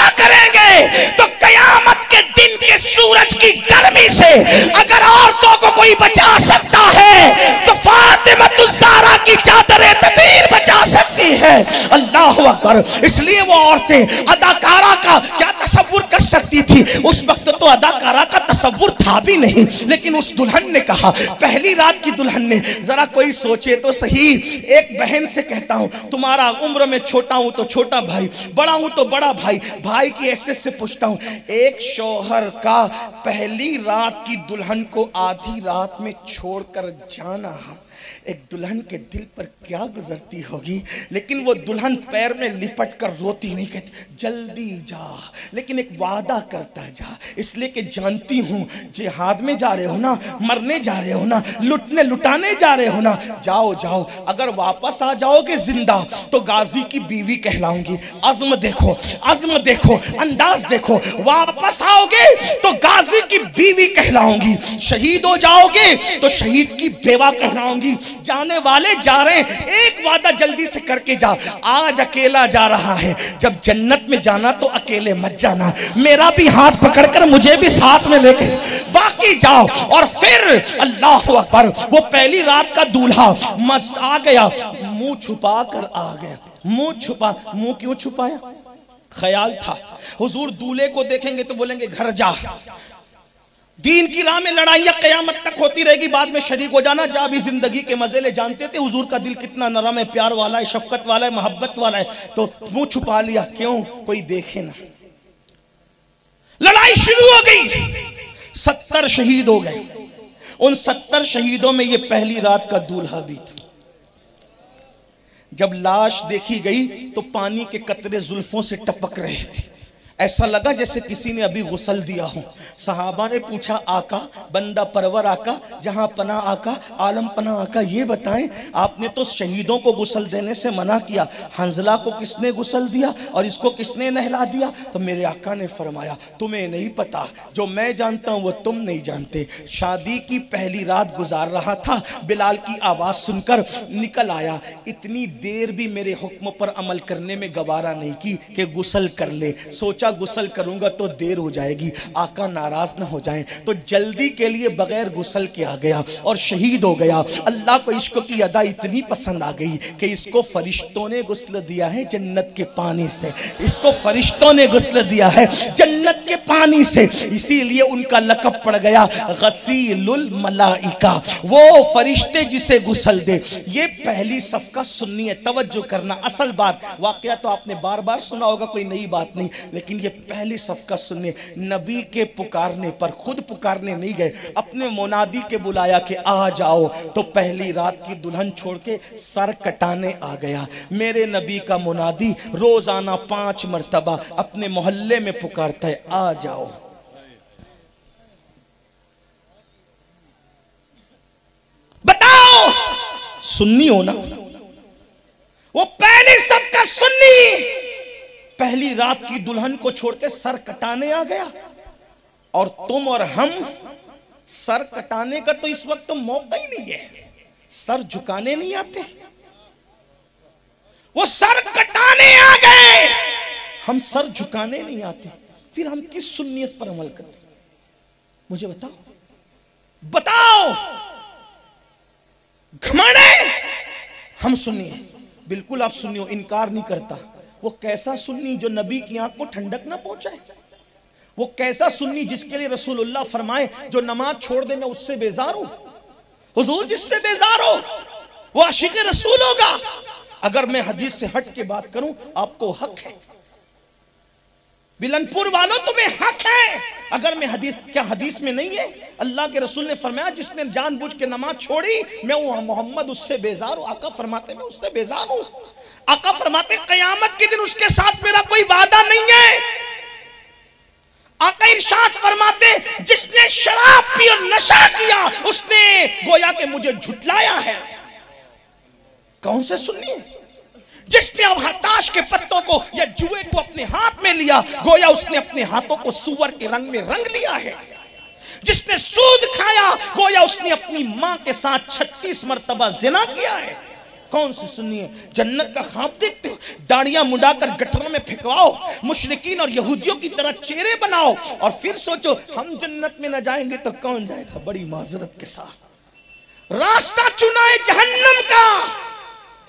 [SPEAKER 1] है तो कयामत के दिन के सूरज की गर्मी से अगर औरतों को कोई बचा सकता है तो फातिमा ज़हरा की चादर तबीर बचा सकती है। अल्लाह अकबर। इसलिए वो औरतें अदाकारा का क्या तसव्वुर कर सकती थी? उस वक्त तो अदाकारा का तसव्वुर था भी नहीं, लेकिन उस दुल्हन ने कहा, पहली रात की दुल्हन ने, जरा कोई सोचे तो सही। एक बहन से कहता हूं, तुम्हारा उम्र में छोटा हूं तो छोटा भाई, बड़ा हूं तो बड़ा भाई, भाई की हैसियत से पूछता हूं, एक शौहर का पहली रात की दुल्हन को आधी रात में छोड़कर जाना एक दुल्हन के दिल पर क्या गुजरती होगी? लेकिन वो दुल्हन पैर में लिपट कर रोती नहीं, कहती जल्दी जा, लेकिन एक वादा करता जा, इसलिए कि जानती हूं जिहाद में जा रहे हो ना, मरने जा रहे हो ना, लुटने लुटाने जा रहे हो ना, जाओ जाओ, अगर वापस आ जाओगे जिंदा तो गाजी की बीवी कहलाऊंगी। अज़्म देखो, अज़्म देखो, अंदाज देखो, वापस आओगे तो गाजी की बीवी कहलाऊंगी, शहीद हो जाओगे तो शहीद की बेवा कहलाऊंगी। जाने वाले जा रहे हैं, एक वादा जल्दी से करके जा, आज अकेला जा रहा है, जब जन्नत में जाना तो अकेले मत जाना, मेरा भी हाथ पकड़कर मुझे भी साथ में लेके बाकी जाओ। और फिर अल्लाह अकबर, वो पहली रात का दूल्हा मस्त आ गया, मुंह छुपा कर आ गया। मुंह छुपा, मुंह क्यों छुपाया? ख्याल था हुजूर दूल्हे को देखेंगे तो बोलेंगे घर जा, दीन की राह में लड़ाइयां कयामत तक होती रहेगी, बाद में शरीक हो जाना, जा भी जिंदगी के मजे ले। जानते थे हुजूर का दिल कितना नरम है, प्यार वाला है, शफकत वाला है, मोहब्बत वाला है, तो मुंह छुपा लिया, क्यों? कोई देखे ना। लड़ाई शुरू हो गई, 70 शहीद हो गए। उन 70 शहीदों में ये पहली रात का दूल्हा भी था। जब लाश देखी गई तो पानी के कतरे जुल्फों से टपक रहे थे, ऐसा लगा जैसे किसी ने अभी गुसल दिया हो। सहाबा ने पूछा, आका, बंदा परवर आका, जहां पना आका, आलम पना आका, ये बताएं, आपने तो शहीदों को गुसल देने से मना किया, हंजला को किसने गुसल दिया और इसको किसने नहला दिया? तो मेरे आका ने फरमाया, तुम्हें नहीं पता, जो मैं जानता हूं वो तुम नहीं जानते। शादी की पहली रात गुजार रहा था, बिलाल की आवाज सुनकर निकल आया, इतनी देर भी मेरे हुक्म पर अमल करने में गवारा नहीं की कि गुसल कर ले। सोचा गुसल करूंगा तो देर हो जाएगी, आका नाराज ना हो जाएं, तो जल्दी के लिए बगैर गुसल के आ गया और शहीद हो गया। अल्लाह को इश्क की अदा इतनी पसंद आ गई कि इसको फरिश्तों ने गुस्ल दिया है जन्नत के पानी से, इसको फरिश्तों ने गुस्ल दिया है जन्नत के पानी से, इसीलिए उनका लक़ब पड़ गया गसीलुल मलाइका, वो फरिश्ते जिसे गुस्ल दे। ये पहली सफ का सुन्नी है, तवज्जो करना। असल बात, वाकया तो आपने बार बार सुना होगा, कोई नई बात नहीं, लेकिन ये पहली सफ का सुन्नी। नबी के पुकारने पर, खुद पुकारने नहीं गए, अपने मुनादी के बुलाया कि आ जाओ, तो पहली रात की दुल्हन छोड़ के सर कटाने आ गया। मेरे नबी का मुनादी रोजाना 5 मरतबा अपने मोहल्ले में पुकारता है, आ जाओ। बताओ, सुन्नी हो ना? वो पहली सफ का सुन्नी पहली रात की दुल्हन को छोड़ के सर कटाने आ गया, और तुम और हम सर कटाने का तो इस वक्त तो मौका ही नहीं है, सर झुकाने नहीं आते, वो सर कटाने आ गए, हम सर झुकाने नहीं आते, फिर हम किस सुन्नियत पर अमल करते? मुझे बताओ, बताओ। घमंड है हम सुन्नी हैं, बिल्कुल आप सुन्नी हो, इनकार नहीं करता। वो कैसा सुन्नी जो नबी की आंख को ठंडक ना पहुंचाए? वो कैसा सुन्नी जिसके लिए रसूलुल्लाह फरमाए, जो नमाज छोड़ दे मैं उससे बेजार हूं। हुजूर जिससे बेजार हो वो आशिक रसूल होगा। अगर मैं हदीस से हट के बात करूं, आपको हक है, बिलनपुर वालों तुम्हें हक है। अगर मैं हदीस, क्या हदीस में नहीं है, अल्लाह के रसूल ने फरमाया जिसने जानबूझ के नमाज छोड़ी मैं मोहम्मद उससे बेजार हूं। आका फरमाते मैं उससे बेजार हूं। आका फरमाते क़यामत के दिन उसके साथ मेरा कोई वादा नहीं है। आका इरशाद फरमाते जिसने शराब पी और नशा किया उसने गोया के मुझे झुटलाया है। कौन से सुन्नी? जिसने अब हताश के पत्तों को या जुए को अपने हाथ में लिया, गोया उसने अपने हाथों को सूअर के रंग में रंग लिया है। जिसने सूद खाया, गोया उसने अपनी मां के साथ 36 मरतबा जिना किया है। कौन सी सुन्नी है? जन्नत का ख्वाब देखते हो? दाढ़ियां मुंडाकर गटरों में फेंकवाओ, मुशरिकीन और यहूदियों की तरह चेहरे बनाओ और फिर सोचो हम जन्नत में न जाएंगे तो कौन जाएगा? बड़ी माजरत के साथ रास्ता चुना है जहन्नम का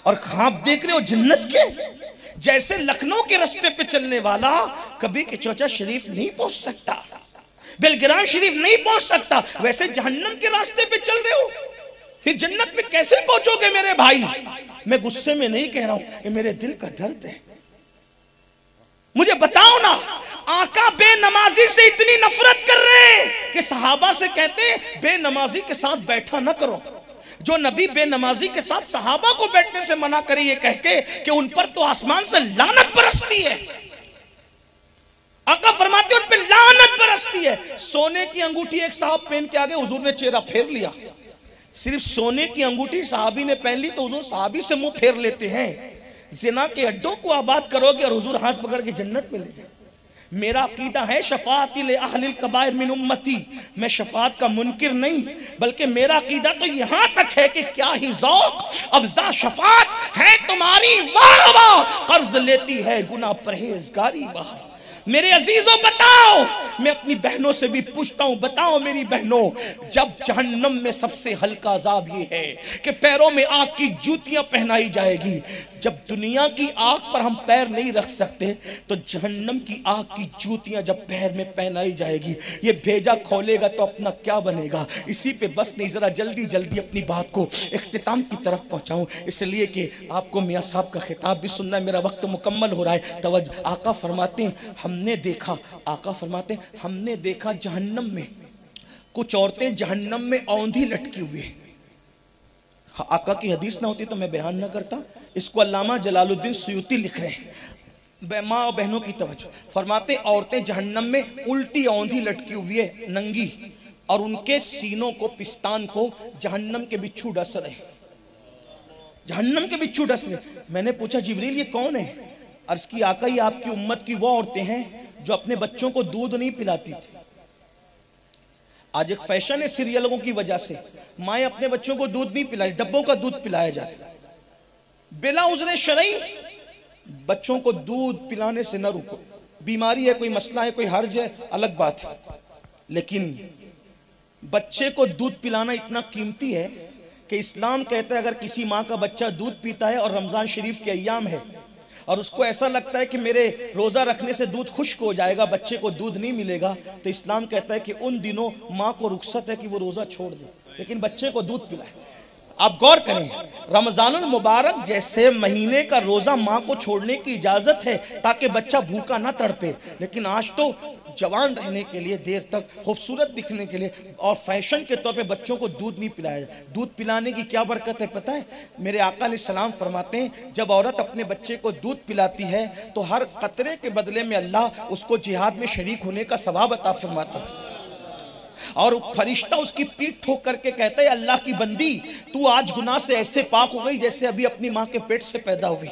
[SPEAKER 1] और ख्वाब देख रहे हो जन्नत के। जैसे लखनऊ के रास्ते पे चलने वाला कभी के चौचा शरीफ नहीं पहुंच सकता, बेलग्राम शरीफ नहीं पहुंच सकता, वैसे जहन्नम के रास्ते पे चल रहे हो, फिर जन्नत में कैसे पहुंचोगे मेरे भाई? मैं गुस्से में नहीं कह रहा हूं, ये मेरे दिल का दर्द है। मुझे बताओ ना, आका बेनमाजी से इतनी नफरत कर रहे हैं कि सहाबा से कहते हैं बेनमाजी के साथ बैठा ना करो। जो नबी बेनमाजी के साथ सहाबा को बैठने से मना करे ये कह के कि उन पर तो आसमान से लानत बरसती है। आका फरमाते उन पर लानत बरसती है। सोने की अंगूठी एक साहब पहन के आगे हुजूर ने चेहरा फेर लिया। सिर्फ सोने की अंगूठी साहबी ने पहन ली तो हुजूर साहबी से मुंह फेर लेते हैं। जिना के अड्डों को आबाद करोगे और हुजूर हाथ पकड़ के जन्नत में ले जाए। मेरा अकीदा है शफाअत ले अहलिल कबाइर मिन उम्मती, मैं शफाअत का मुनकिर नहीं, बल्कि मेरा अकीदा तो यहां तक है कि क्या ही ज़ौक़ अफ़ज़ा शफाअत है तुम्हारी, वाह वाह कर्ज लेती है गुनाह परहेजगारी वाह। मेरे अजीजों बताओ, मैं अपनी बहनों से भी पूछता हूं, बताओ मेरी बहनों, जब जहन्नम में सबसे हल्का अज़ाब ये है कि पैरों में आग की जूतियां पहनाई जाएगी। जब दुनिया की आग पर हम पैर नहीं रख सकते तो जहन्नम की आग की जूतियां जब पैर में पहनाई जाएगी, ये भेजा खोलेगा तो अपना क्या बनेगा। इसी पे बस नहीं, जरा जल्दी जल्दी अपनी बात को इख्तिताम की तरफ पहुंचाऊं, इसलिए कि आपको मियाँ साहब का खिताब भी सुनना है, मेरा वक्त मुकम्मल हो रहा है। तवज्जो, आका फरमाते हैं हमने देखा, आका फरमाते हैं हमने देखा जहन्नम में कुछ औरतें जहन्नम में औंधी लटकी हुई है। आका की हदीस ना होती तो मैं बयान ना करता। इसको अल्लामा जलालुद्दीन सुयूती लिख रहे हैं। माँ और बहनों की तवज्जो, फरमाते औरतें जहन्नम में उल्टी औंधी लटकी हुई है, नंगी, और उनके सीनों को, पिस्तान को जहन्नम के बिच्छू डस रहे, जहन्नम के बिच्छू डस रहे। मैंने पूछा जिब्रील ये कौन है? अर्ज की आका ही आपकी उम्मत की वो औरतें हैं जो अपने बच्चों को दूध नहीं पिलाती थी। आज एक फैशन है सीरियलों की वजह से माएँ अपने बच्चों को दूध नहीं पिलाई, डब्बों का दूध पिलाया जाए। बिला उज़्र शरई बच्चों को दूध पिलाने से न रुको। बीमारी है, कोई मसला है, कोई हर्ज है, अलग बात है, लेकिन बच्चे को दूध पिलाना इतना कीमती है कि इस्लाम कहता है अगर किसी माँ का बच्चा दूध पीता है और रमजान शरीफ के अय्याम है और उसको ऐसा लगता है कि मेरे रोजा रखने से दूध खुश्क हो जाएगा, बच्चे को दूध नहीं मिलेगा, तो इस्लाम कहता है कि उन दिनों माँ को रुख्सत है कि वो रोजा छोड़ दे, लेकिन बच्चे को दूध पिलाए। आप गौर करें, रमजानुल मुबारक जैसे महीने का रोजा माँ को छोड़ने की इजाजत है ताकि बच्चा भूखा ना तड़पे, लेकिन आज तो जवान रहने के लिए, देर तक खूबसूरत दिखने के लिए और फैशन के तौर पे बच्चों को दूध नहीं पिलाया जाए। दूध पिलाने की क्या बरकत है पता है? मेरे आका अलैहिस्सलाम फरमाते हैं जब औरत अपने बच्चे को दूध पिलाती है तो हर कतरे के बदले में अल्लाह उसको जिहाद में शरीक होने का सवाब अता फरमाता है। और फरिश्ता उसकी पीठ ठोक करके कहता है अल्लाह की बंदी तू आज गुनाह से ऐसे पाक हो गई जैसे अभी अपनी माँ के पेट से पैदा हुई।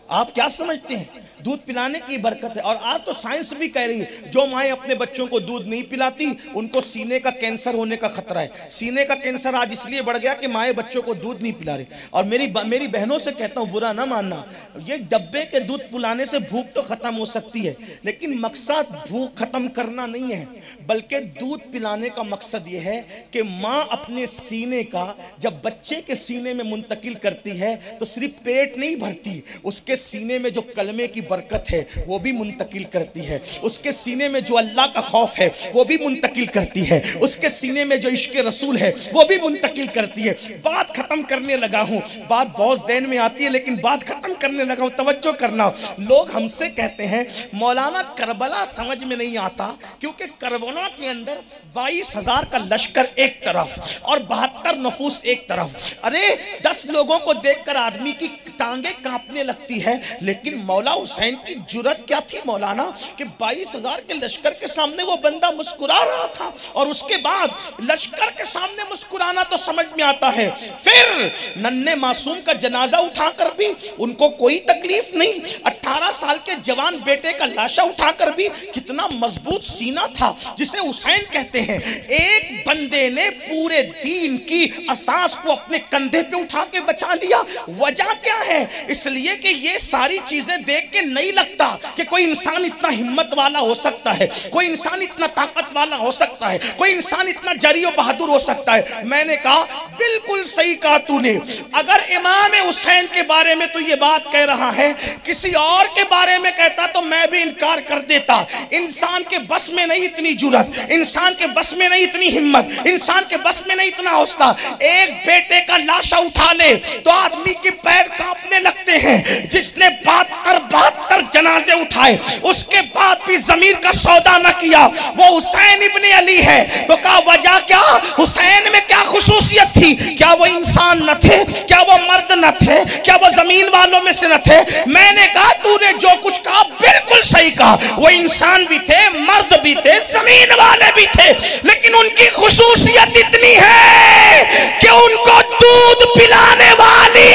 [SPEAKER 1] आप क्या समझते हैं? दूध पिलाने की बरकत है। और आज तो साइंस भी कह रही है जो माएँ अपने बच्चों को दूध नहीं पिलाती उनको सीने का कैंसर होने का खतरा है। सीने का कैंसर आज इसलिए बढ़ गया कि माएँ बच्चों को दूध नहीं पिला रही। और मेरी बहनों से कहता हूँ बुरा ना मानना, ये डब्बे के दूध पिलाने से भूख तो खत्म हो सकती है, लेकिन मकसद भूख खत्म करना नहीं है, बल्कि दूध पिलाने का मकसद ये है कि माँ अपने सीने का जब बच्चे के सीने में मुंतकिल करती है तो सिर्फ पेट नहीं भरती, उसके सीने में जो कलमे की बरकत है वो भी मुंतकिल करती है, उसके सीने में जो अल्लाह का खौफ है वो भी मुंतकिल करती है, उसके सीने में जो इश्क रसूल है वो भी मुंतकिल करती है। बात खत्म करने लगा हूँ, बात बहुत ज़हन में आती है लेकिन बात खत्म करने लगा हूँ, तवज्जो करना। लोग हमसे कहते हैं मौलाना करबला समझ में नहीं आता क्योंकि करबला के अंदर 22,000 का लश्कर एक तरफ और 72 नफूस एक तरफ। अरे 10 लोगों को देखकर आदमी की टांगे कांपने लगती है, लेकिन मौला उस हुसैन की जुर्रत क्या थी मौलाना कि 22,000 के लश्कर के सामने वो बंदा मुस्कुरा रहा था, और उसके बाद लश्कर के सामने मुस्कुराना तो समझ में आता है, फिर नन्हे मासूम का जनाजा उठाकर भी उनको कोई तकलीफ नहीं, 18 साल के जवान बेटे का लाशा उठाकर भी कितना मजबूत सीना था जिसे हुसैन कहते हैं। एक बंदे ने पूरे दीन की असास को अपने कंधे पे उठा के बचा लिया। वजह क्या है? इसलिए कि ये सारी चीजें देख के नहीं लगता कि कोई इंसान इतना हिम्मत वाला हो सकता है, कोई इंसान इतना ताकत वाला हो सकता है, कोई इंसान इतना जरी और बहादुर हो सकता है। मैंने कहा बिल्कुल सही कहा तूने। अगर इमाम हुसैन के बारे में तो ये बात कह रहा है, किसी और के बारे में कहता तो मैं भी इनकार कर देता। इंसान के बस में नहीं इतनी जुर्रत, इंसान के बस में नहीं इतनी हिम्मत, इंसान के बस में नहीं इतना हौसला। एक बेटे का लाशा उठा ले तो आदमी के पैर कांपने लगते हैं। जिसने 72 जनाजे उठाए उसके बाद भी जमीर का सौदा न किया वो हुसैन इब्ने अली है। तो कहा वजह क्या? हुसैन में क्या खुसूसियत थी? क्या वो इंसान न थे? क्या वो मर्द न थे? क्या वो जमीन वालों में से न थे? मैंने कहा तूने जो कुछ कहा बिल्कुल सही कहा। वो इंसान भी थे, मर्द भी थे, जमीन वाले भी थे, लेकिन उनकी खुसूसियत इतनी है कि उनको दूध पिलाने वाली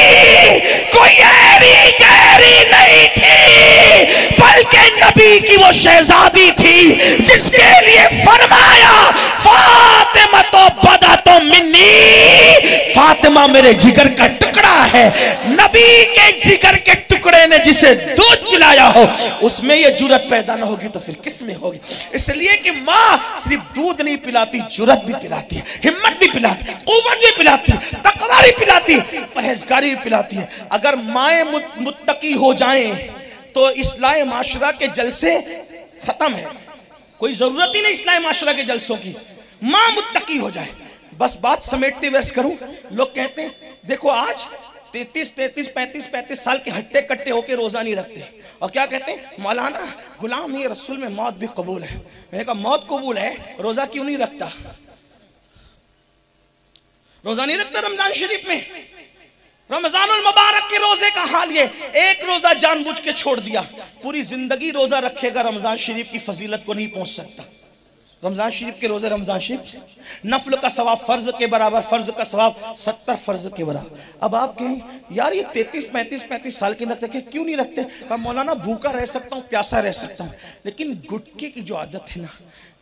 [SPEAKER 1] कोई ऐरी गहरी नहीं थी, बल्कि नबी की वो शहजादी थी जिसके लिए फरमाया फातिमा तो बदा तो मिन्नी, फातिमा मेरे जिगर का टुकड़ा है। नबी के जिगर के टुकड़े ने जिसे दूध पिलाया हो उसमें ये जुर्रत पैदा ना होगी तो फिर किस में होगी? इसलिए कि माँ सिर्फ दूध नहीं पिलाती, जुर्रत भी पिलाती है, हिम्मत भी पिलाती है, कुव्वत भी पिलाती है, तकवा भी पिलाती है, परहेजगारी भी पिलाती है। अगर माएँ मुत्तकी हो जाएं तो इस्लाह माशरा के जलसे खत्म है, कोई जरूरत ही नहीं इस्लाह माशरा के जलसों की। माँ मुत्तकी हो जाए। बस बात समेटते हुए करूं, लोग कहते हैं देखो आज 33 साल के हट्टे कट्टे होके रोजा नहीं रखते, और क्या कहते हैं मौलाना गुलाम ही रसूल में मौत भी कबूल है। मैंने कहा मौत कबूल है, रोजा क्यों नहीं रखता? रोजा नहीं रखता रमजान शरीफ में? रमजानुल मुबारक के रोजे का हाल ये, एक रोजा जानबूझ के छोड़ दिया, पूरी जिंदगी रोजा रखेगा, रमजान शरीफ की फजीलत को नहीं पहुंच सकता। रमजान शरीफ के रोजे, रमजान शरीफ नफल का सवाब फर्ज के बराबर, फर्ज का सवाब 70 फर्ज के बराबर। अब आप कहें यार ये 33 साल के रखते क्यों नहीं रखते? कहा मौलाना भूखा रह सकता हूँ, प्यासा रह सकता हूँ, लेकिन गुटके की जो आदत है ना,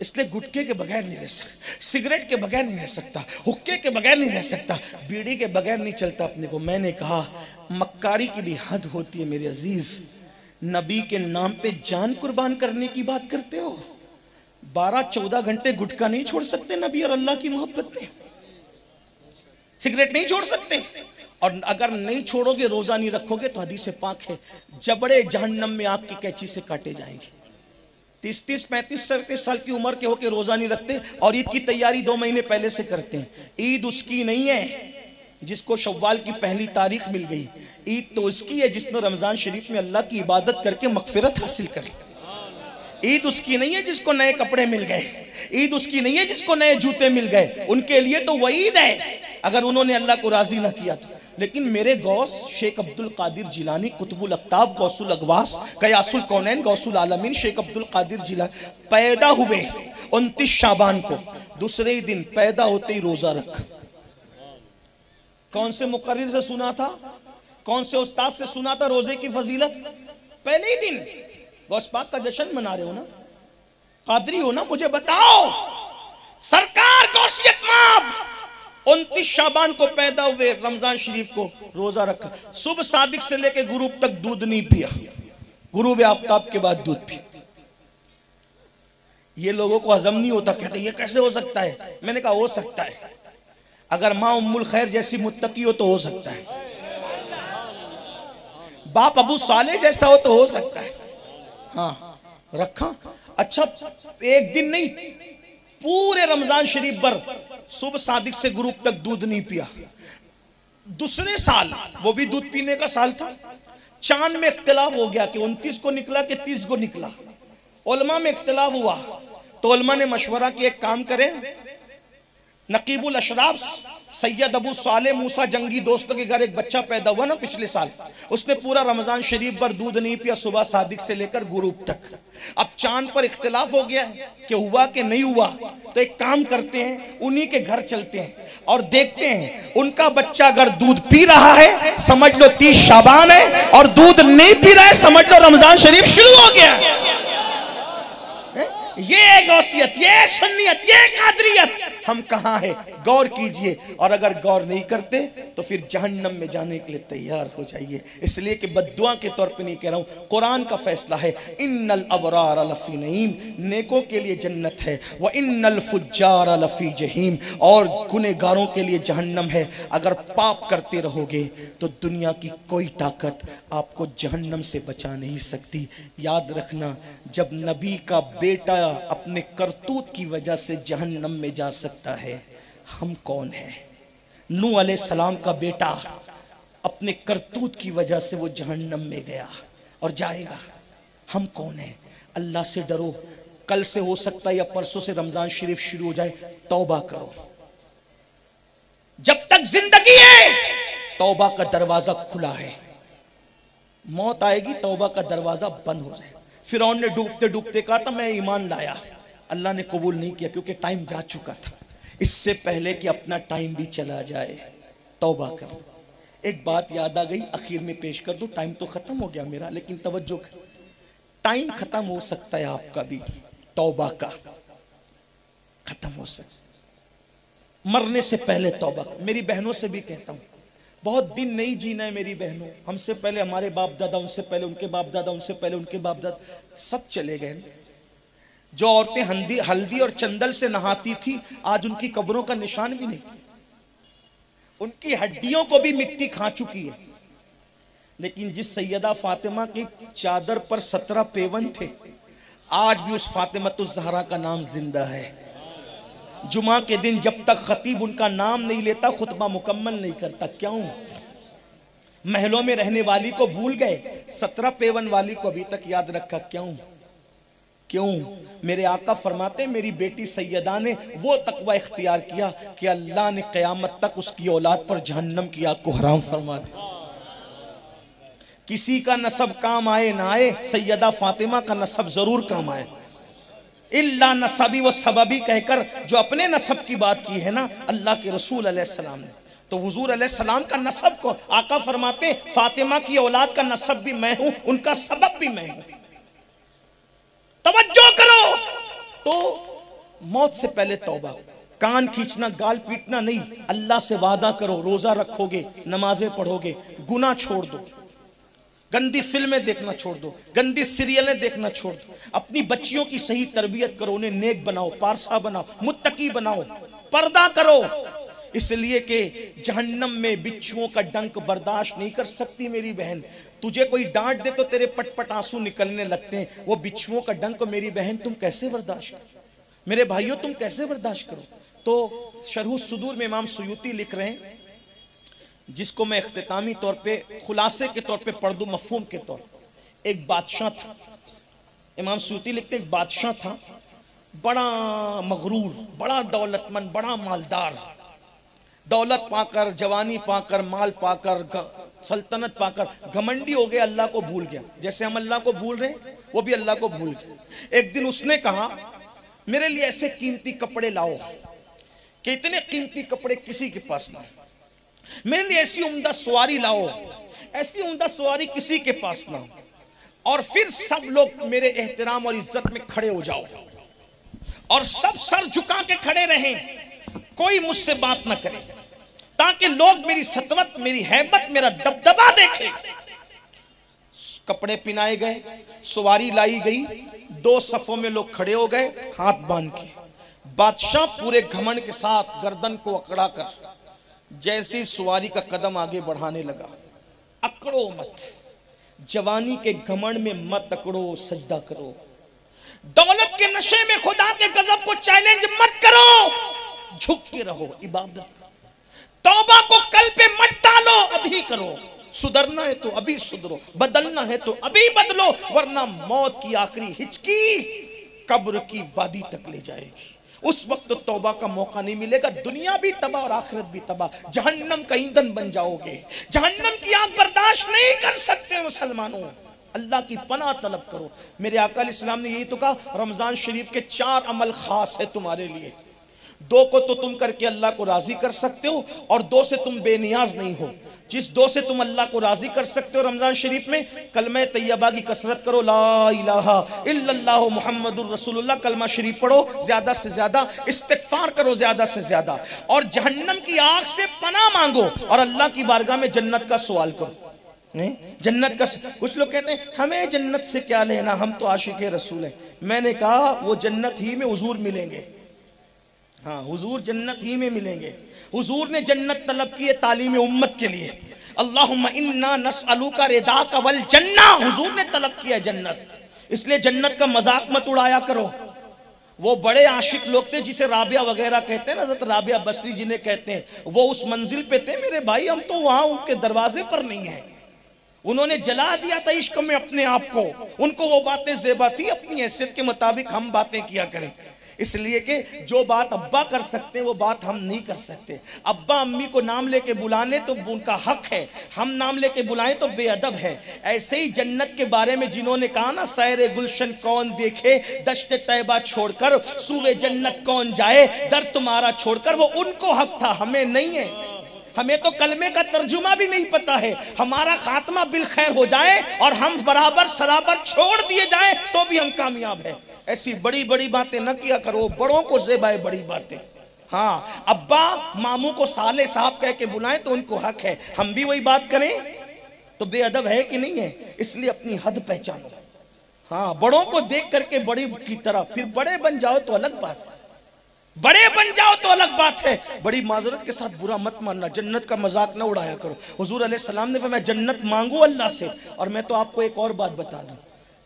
[SPEAKER 1] इसलिए गुटके के बगैर नहीं रह सकता, सिगरेट के बगैर नहीं रह सकता, हुक्के के बगैर नहीं रह सकता, बीड़ी के बगैर नहीं चलता अपने को। मैंने कहा मक्कारी की भी हद होती है मेरे अजीज। नबी के नाम पे जान कुर्बान करने की बात करते हो, 12-14 घंटे गुटखा नहीं छोड़ सकते नबी और अल्लाह की मोहब्बत में, सिगरेट नहीं छोड़ सकते, और अगर नहीं छोड़ोगे रोजा नहीं रखोगे तो हदीस पाक है जबड़े जहन्नम में आग की कैंची से काटे जाएंगे। 30, 35, 37 साल की उम्र के होके रोजा नहीं रखते और ईद की तैयारी 2 महीने पहले से करते हैं। ईद उसकी नहीं है जिसको शव्वाल की पहली तारीख मिल गई, ईद तो उसकी है जिसने रमजान शरीफ में अल्लाह की इबादत करके मगफिरत हासिल करी। ईद उसकी नहीं है जिसको नए कपड़े मिल गए, ईद उसकी नहीं है जिसको नए जूते मिल गए, उनके लिए तो वही ईद है अगर उन्होंने अल्लाह को राजी ना किया तो। लेकिन मेरे गौस शेख अब्दुल कादिर जिलानी कुतुबुल अक्ताब गौसुल अगवास कयासुल कौनैन गौसुल आलमीन शेख अब्दुल कादिर जिलानी पैदा हुए 29 शाबान को, दूसरे ही दिन पैदा होते ही रोजा रखा। कौन से मुकर्रिर से सुना था, कौन से उस्ताद से सुना था रोजे की फजीलत? पहले ही दिन गौस पाक का जश्न मना रहे हो ना, कादरी हो ना, मुझे बताओ। सरकार गौसियत माब 29 शाबान को पैदा हुए, रमजान शरीफ को रोजा रखा, सुबह सादिक से लेकर गुरूब तक दूध नहीं पिया, गुरूब आफ्ताब के बाद दूध पिया। ये लोगों को हजम नहीं होता, कहते ये कैसे हो सकता है? मैंने कहा हो सकता है, अगर माँ उम्मुल खैर जैसी मुत्तकी हो तो हो सकता है, बाप अबू साले जैसा हो तो हो सकता है। हाँ रखा। अच्छा एक दिन नहीं, पूरे रमजान शरीफ पर सुबह सादिक से गुरूब तक दूध नहीं पिया। दूसरे साल, वो भी दूध पीने का साल था, चांद में इख्तिलाफ हो गया कि 29 को निकला कि 30 को निकला, उलमा में इख्तिलाफ हुआ तो उलमा ने मशवरा किया एक काम करें, नकीबुल अशराफ सैयद अबू साले मूसा जंगी दोस्तों के घर एक बच्चा पैदा हुआ ना पिछले साल, उसने पूरा रमजान शरीफ पर दूध नहीं पिया, सुबह सादिक से लेकर गुरूब तक। अब चांद पर इख्तिलाफ हो गया कि हुआ कि नहीं हुआ, तो एक काम करते हैं, उन्हीं के घर चलते हैं और देखते हैं। उनका बच्चा अगर दूध पी रहा है समझ लो 30 शाबान है, और दूध नहीं पी रहा है समझ लो रमजान शरीफ शुरू हो गया। ये गौसियत, ये सुन्नियत, ये कादरियत हम कहां है? गौर कीजिए। और अगर गौर नहीं करते तो फिर जहन्नम में जाने के लिए तैयार हो जाइए। इसलिए कि बद्दुआ के तौर पे नहीं कह रहा हूं, कुरान का फैसला है, इन्नल अबरार लफी नईम, नेकों के लिए जन्नत है, व इन्नल फुज्जार लफी जहीम, और गुनहगारों के लिए जहन्नम है। अगर पाप करते रहोगे तो दुनिया की कोई ताकत आपको जहन्नम से बचा नहीं सकती। याद रखना, जब नबी का बेटा अपने करतूत की वजह से जहन्नम में जा सकता है, हम कौन है? नूह अलैहिस्सलाम का बेटा अपने करतूत की वजह से वो जहन्नम में गया और जाएगा। हम कौन है? अल्लाह से डरो। कल से हो सकता है या परसों से रमजान शरीफ शुरू हो जाए, तौबा करो। जब तक जिंदगी है तौबा का दरवाजा खुला है। मौत आएगी तौबा का दरवाजा बंद हो जाएगा। फिरौन ने डूबते डूबते कहा था मैं ईमान लाया, अल्लाह ने कबूल नहीं किया क्योंकि टाइम जा चुका था। इससे पहले कि अपना टाइम भी चला जाए तौबा करो। एक बात याद आ गई, आखिर में पेश कर दूं, टाइम तो खत्म हो गया मेरा, लेकिन तवज्जो कर, टाइम खत्म हो सकता है आपका भी, तौबा का खत्म हो सकता है। मरने से पहले तौबा। मेरी बहनों से भी कहता हूं, बहुत दिन नहीं जीना है मेरी बहनों। हमसे पहले हमारे बाप दादा, उनसे पहले उनके बाप दादा, उनसे पहले उनके बाप दादा, सब चले गए। जो औरतें हल्दी और चंदन से नहाती थी, आज उनकी कब्रों का निशान भी नहीं। उनकी हड्डियों को भी मिट्टी खा चुकी है। लेकिन जिस सैयदा फातिमा की चादर पर 17 पेवन थे, आज भी उस फातिमतुज़ ज़हरा का नाम जिंदा है। जुमा के दिन जब तक खतीब उनका नाम नहीं लेता खुतबा मुकम्मल नहीं करता। क्यों? महलों में रहने वाली को भूल गए, 17 पेवन वाली को अभी तक याद रखा। क्यों? मेरे आका फरमाते, मेरी बेटी सैयदा ने वो तकवा इख्तियार किया कि अल्लाह ने क़यामत तक उसकी औलाद पर जहन्नम की आग को हराम फरमा दिया। किसी का नसब काम आए ना आए, सैयदा फातिमा का नसब जरूर काम आए। इल्ला नसबी व सबबी कहकर जो अपने नसब की बात की है ना अल्लाह के रसूल अलैहिस्सलाम ने, तो हुजूर अलैहिस्सलाम का नसब को आका फरमाते, फातिमा की औलाद का नसब भी मैं हूं, उनका सबब भी मैं हूं। तवज्जो करो। तो मौत से पहले तौबा। कान खींचना, गाल पीटना नहीं। अल्लाह से वादा करो, रोजा रखोगे, नमाजें पढ़ोगे, गुनाह छोड़ दो, गंदी फिल्में देखना छोड़ दो, गंदी सीरियलें देखना छोड़ दो, अपनी बच्चियों की सही तरबियत करो, उन्हें नेक बनाओ, पारसा बनाओ, मुत्तकी बनाओ, पर्दा करो। इसलिए कि जहन्नम में बिच्छुओं का डंक बर्दाश्त नहीं कर सकती मेरी बहन। तुझे कोई डांट दे तो तेरे पटपट आंसू निकलने लगते हैं, वो बिच्छुओं का डंक मेरी बहन तुम कैसे बर्दाश्त करो? मेरे भाइयों तुम कैसे बर्दाश्त करो? तो शरह सुदूर में इमाम सुयूती लिख रहे हैं, जिसको मैं इख्तितामी तौर पे खुलासे के तौर पे पढ़ दूं, मफहूम के तौर। एक बादशाह था, इमाम सुयूती लिखते एक बादशाह था, बड़ा मगरूर, बड़ा दौलतमंद, बड़ा मालदार। दौलत पाकर, जवानी पाकर, माल पाकर, सल्तनत पाकर घमंडी हो गया, अल्लाह को भूल गया। जैसे हम अल्लाह को भूल रहे वो भी अल्लाह को भूल गया। एक दिन उसने कहा, मेरे लिए ऐसे कीमती कपड़े लाओ कि इतने कीमती कपड़े किसी के पास ना, मेरे लिए ऐसी उम्दा सवारी लाओ, ऐसी उम्दा सवारी किसी के पास ना, और फिर सब लोग मेरे एहतराम और इज्जत में खड़े हो जाओ और सब सर झुका के खड़े रहें, कोई मुझसे बात ना करे, ताकि लोग मेरी सतवत, मेरी हैबत, मेरा दबदबा देखें। कपड़े पहनाए गए, सवारी लाई गई, 2 सफों में लोग खड़े हो गए हाथ बांध के। बादशाह पूरे घमंड के साथ गर्दन को अकड़ा कर जैसी सवारी का कदम आगे बढ़ाने लगा, अकड़ो मत, जवानी के घमंड में मत अकड़ो, सजदा करो। दौलत के नशे में खुदा के गजब को चैलेंज मत करो, झुक के रहो, इबादत। तौबा को कल पे मत डालो, अभी करो। सुधरना है तो अभी सुधरो, बदलना है तो अभी बदलो, वरना मौत की आखिरी हिचकी कब्र की वादी तक ले जाएगी। उस वक्त तो तौबा का मौका नहीं मिलेगा। दुनिया भी तबाह और आखिरत भी तबाह। जहन्नम का ईंधन बन जाओगे। जहन्नम की आग बर्दाश्त नहीं कर सकते मुसलमानों। अल्लाह की पनाह तलब करो। मेरे आका अलैहिस्सलाम ने यही तो कहा, रमजान शरीफ के 4 अमल खास है तुम्हारे लिए। 2 को तो तुम करके अल्लाह को राजी कर सकते हो और 2 से तुम बेनियाज नहीं हो। जिस 2 से तुम अल्लाह को राजी कर सकते हो रमजान शरीफ में, कलमा तैयबा की कसरत करो, ला इलाहा इल्लल्लाहु मुहम्मदुर रसूलुल्लाह कलमा शरीफ पढ़ो, ज्यादा से ज्यादा इस्तिगफार करो, ज्यादा से ज्यादा, और जहन्नम की आग से पनाह मांगो और अल्लाह की बारगाह में जन्नत का सवाल करो। नहीं, जन्नत का, कुछ लोग कहते हैं हमें जन्नत से क्या लेना, हम तो आशिक रसूल हैं। मैंने कहा वो जन्नत ही में हुजूर मिलेंगे। हाँ, हुजूर जन्नत ही में मिलेंगे। हुजूर ने जन्नत तलब की है तालीम उम्मत के लिए। अल्लाहुम्मा इन्ना नस्अलुका रिदाका वल जन्ना, हुजूर ने तलब किया जन्नत। इसलिए जन्नत का मजाक मत उड़ाया करो। वो बड़े आशिक लोग थे जिसे राबिया वगैरह कहते हैं ना, हज़रत राबिया बसरी जिन्हें कहते हैं, वो उस मंजिल पे थे मेरे भाई, हम तो वहां उनके दरवाजे पर नहीं है। उन्होंने जला दिया था इश्क में अपने आप को। उनको वो बातें ज़ेबा थी, अपनी हैसियत के मुताबिक हम बातें किया करें। इसलिए कि जो बात अब्बा कर सकते हैं वो बात हम नहीं कर सकते। अब्बा अम्मी को नाम लेके बुलाने तो उनका हक है, हम नाम लेके बुलाएं तो बेअदब है। ऐसे ही जन्नत के बारे में जिन्होंने कहा ना, सैरे गुलशन कौन देखे दश्त तैबा छोड़कर, सूबे जन्नत कौन जाए दर तुम्हारा छोड़कर, वो उनको हक था, हमें नहीं है। हमें तो कलमे का तर्जुमा भी नहीं पता है। हमारा खात्मा बिल खैर हो जाए और हम बराबर सराबर छोड़ दिए जाए तो भी हम कामयाब है। ऐसी बड़ी बड़ी बातें न किया करो, बड़ों को ज़ेबाए बड़ी बातें। हाँ, अब्बा मामू को साले साहब कह के बुलाएं तो उनको हक है, हम भी वही बात करें तो बेअदब है कि नहीं है। इसलिए अपनी हद पहचानो। हाँ, बड़ों को देख करके बड़ी की तरह, फिर बड़े बन जाओ तो अलग बात है, बड़े बन जाओ तो अलग बात है। बड़ी माजरत के साथ बुरा मत मानना, जन्नत का मजाक ना उड़ाया करो। हुजूर अलैहिस्सलाम ने फरमाया जन्नत मांगो अल्लाह से। और मैं तो आपको एक और बात बता दूं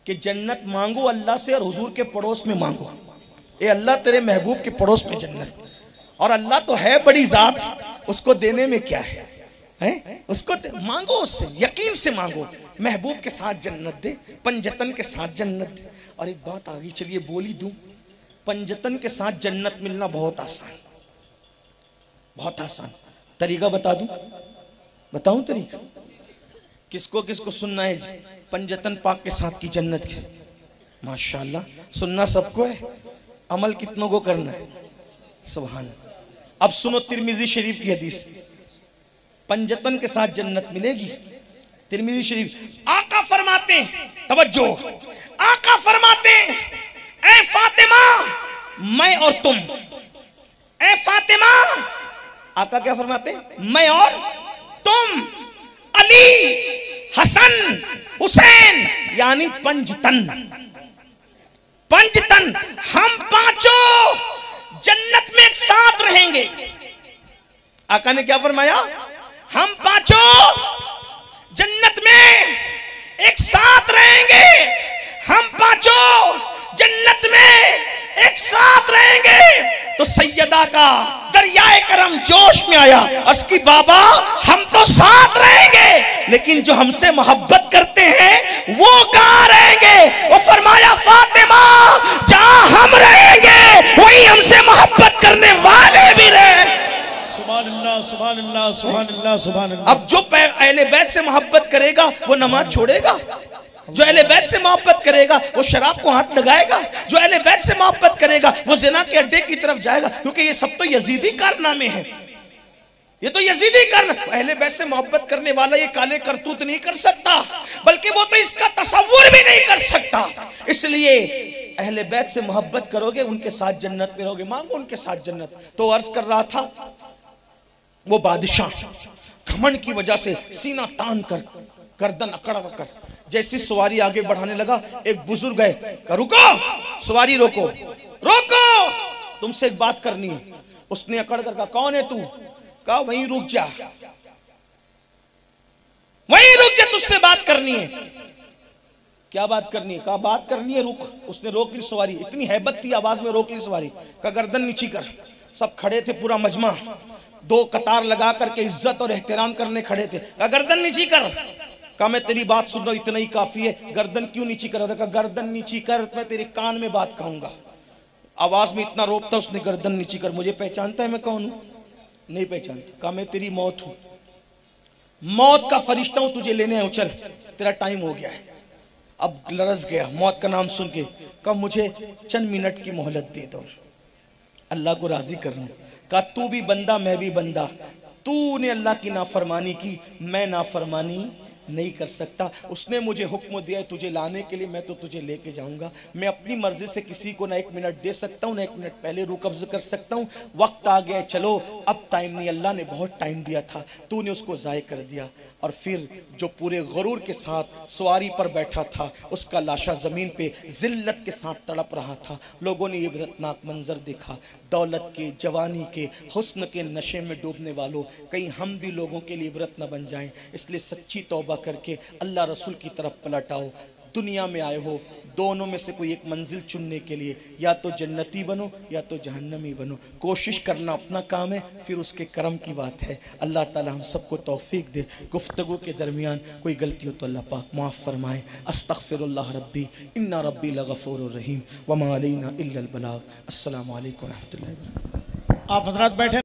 [SPEAKER 1] कि जन्नत मांगो अल्लाह से और हुजूर के पड़ोस में मांगो। ए अल्लाह तेरे महबूब के पड़ोस में जन्नत, और अल्लाह तो है बड़ी जात, उसको देने में क्या है? उसको मांगो, उससे यकीन से मांगो। महबूब के साथ जन्नत दे, पंजतन के साथ जन्नत दे। और एक बात आगे चलिए बोली दूं, पंजतन के साथ जन्नत मिलना बहुत आसान, बहुत आसान। तरीका बता दूं? बताऊं तरीका? किसको किसको सुनना है जी? पंजतन पाक के साथ की जन्नत की, माशाल्लाह सुनना सबको है, अमल कितनों को करना है? सुभान। अब सुनो तिरमिजी शरीफ की हदीस, पंजतन के साथ जन्नत मिलेगी। तिरमिजी शरीफ, आका फरमाते, तवज्जो, आका फरमाते, ऐ फातिमा मैं और तुम, ऐ फातिमा, आका क्या फरमाते? मैं और तुम, अली, हसन, हुसैन, यानी पंजतन, पंजतन, हम पांचों जन्नत में एक साथ रहेंगे। आका ने क्या फरमाया? हम पांचों जन्नत में एक साथ रहेंगे, हम पांचों जन्नत में एक साथ रहेंगे। तो सैयदा का दरियाए करम जोश में आया, उसकी बाबा हम तो साथ रहेंगे, लेकिन जो हमसे मोहब्बत करते हैं वो कहां रहेंगे? वो फरमाया फातिमा जहां हम रहेंगे वही हमसे मोहब्बत करने वाले भी रहे।
[SPEAKER 2] सुभान अल्लाह, सुभान अल्लाह, सुभान अल्लाह, सुभान अल्लाह।
[SPEAKER 1] अब जो अहले बैत से मोहब्बत करेगा वो नमाज छोड़ेगा, जो अहले बैत से मोहब्बत करेगा वो शराब को हाथ लगाएगा, जो अहले बैत से मोहब्बत करेगा वो ज़िना के अड्डे की तरफ जाएगा, क्योंकि ये सब तो यजीदी कारनामे हैं, ये तो यजीदी कारनामे। अहले बैत से मोहब्बत करने वाला ये काले करतूत नहीं कर सकता, बल्कि वो तो इसका तसव्वुर भी नहीं कर सकता। इसलिए अहले बैत से मोहब्बत करोगे उनके साथ जन्नत में रहोगे, मांगो उनके साथ जन्नत। तो अर्ज कर रहा था, वो बादशाह घमंड की वजह से सीना तान कर गर्दन अकड़ कर जैसी सवारी आगे बढ़ाने लगा, एक बुजुर्ग है, रुको सवारी, रोको रोको, तुमसे एक बात करनी है। उसने अकड़ कर कहा कौन है तू? कहा वहीं रुक जा, वहीं रुक जा, तुझसे बात करनी है। क्या बात करनी है? कहा बात करनी है, रुक। उसने रोक ली सवारी, इतनी हैबत थी आवाज में, रोक ली सवारी। कहा गर्दन नीची कर। सब खड़े थे, पूरा मजमा, 2 कतार लगा करके इज्जत और एहतराम करने खड़े थे। कहा गर्दन नीची कर। कहा मैं तेरी बात सुन रहा हूं, इतना ही काफी है, गर्दन क्यों नीची कर? कहा गर्दन नीची कर, मैं तेरे कान में बात कहूंगा। आवाज में इतना रोप था, उसने गर्दन नीची कर, मुझे पहचानता है मैं कौन हूं? नहीं पहचानता। कहा मैं तेरी मौत हूं, मौत का फरिश्ता हूं, तुझे लेने आया, चल तेरा टाइम हो गया है। अब लरस गया मौत का नाम सुन के। कहा मुझे चंद मिनट की मोहलत दे दो, अल्लाह को राजी कर लूं। कहा तू भी बंदा मैं भी बंदा, तूने अल्लाह की नाफरमानी की, मैं नाफरमानी नहीं कर सकता। उसने मुझे हुक्म दिया है तुझे लाने के लिए, मैं तो तुझे लेके जाऊंगा। मैं अपनी मर्जी से किसी को ना 1 मिनट दे सकता हूँ, ना 1 मिनट पहले रू कब्ज कर सकता हूँ। वक्त आ गया, चलो अब टाइम नहीं। अल्लाह ने बहुत टाइम दिया था, तूने उसको ज़ाय कर दिया। और फिर जो पूरे गरूर के साथ सवारी पर बैठा था, उसका लाशा ज़मीन पे जिल्लत के साथ तड़प रहा था। लोगों ने ये इबरतनाक मंजर देखा। दौलत के, जवानी के, हुस्न के नशे में डूबने वालों, कहीं हम भी लोगों के लिए इबरत न बन जाएं। इसलिए सच्ची तौबा करके अल्लाह रसूल की तरफ पलट आओ। दुनिया में आए हो, दोनों में से कोई एक मंजिल चुनने के लिए, या तो जन्नती बनो या तो जहन्नमी बनो। कोशिश करना अपना काम है, फिर उसके करम की बात है। अल्लाह ताला हम सबको तौफीक दे। गुफ्तगू के दरमियान कोई गलती हो तो अल्लाह पाक माफ़ फरमाए। अस्तगफिरुल्लाह रब्बी इन्ना रब्बी लगफूरुर रहीम वमा अलैना इल्लल बलाग। अस्सलामु अलैकुम व रहमतुल्लाहि व बरकातहू।
[SPEAKER 2] आप हजरात बैठे।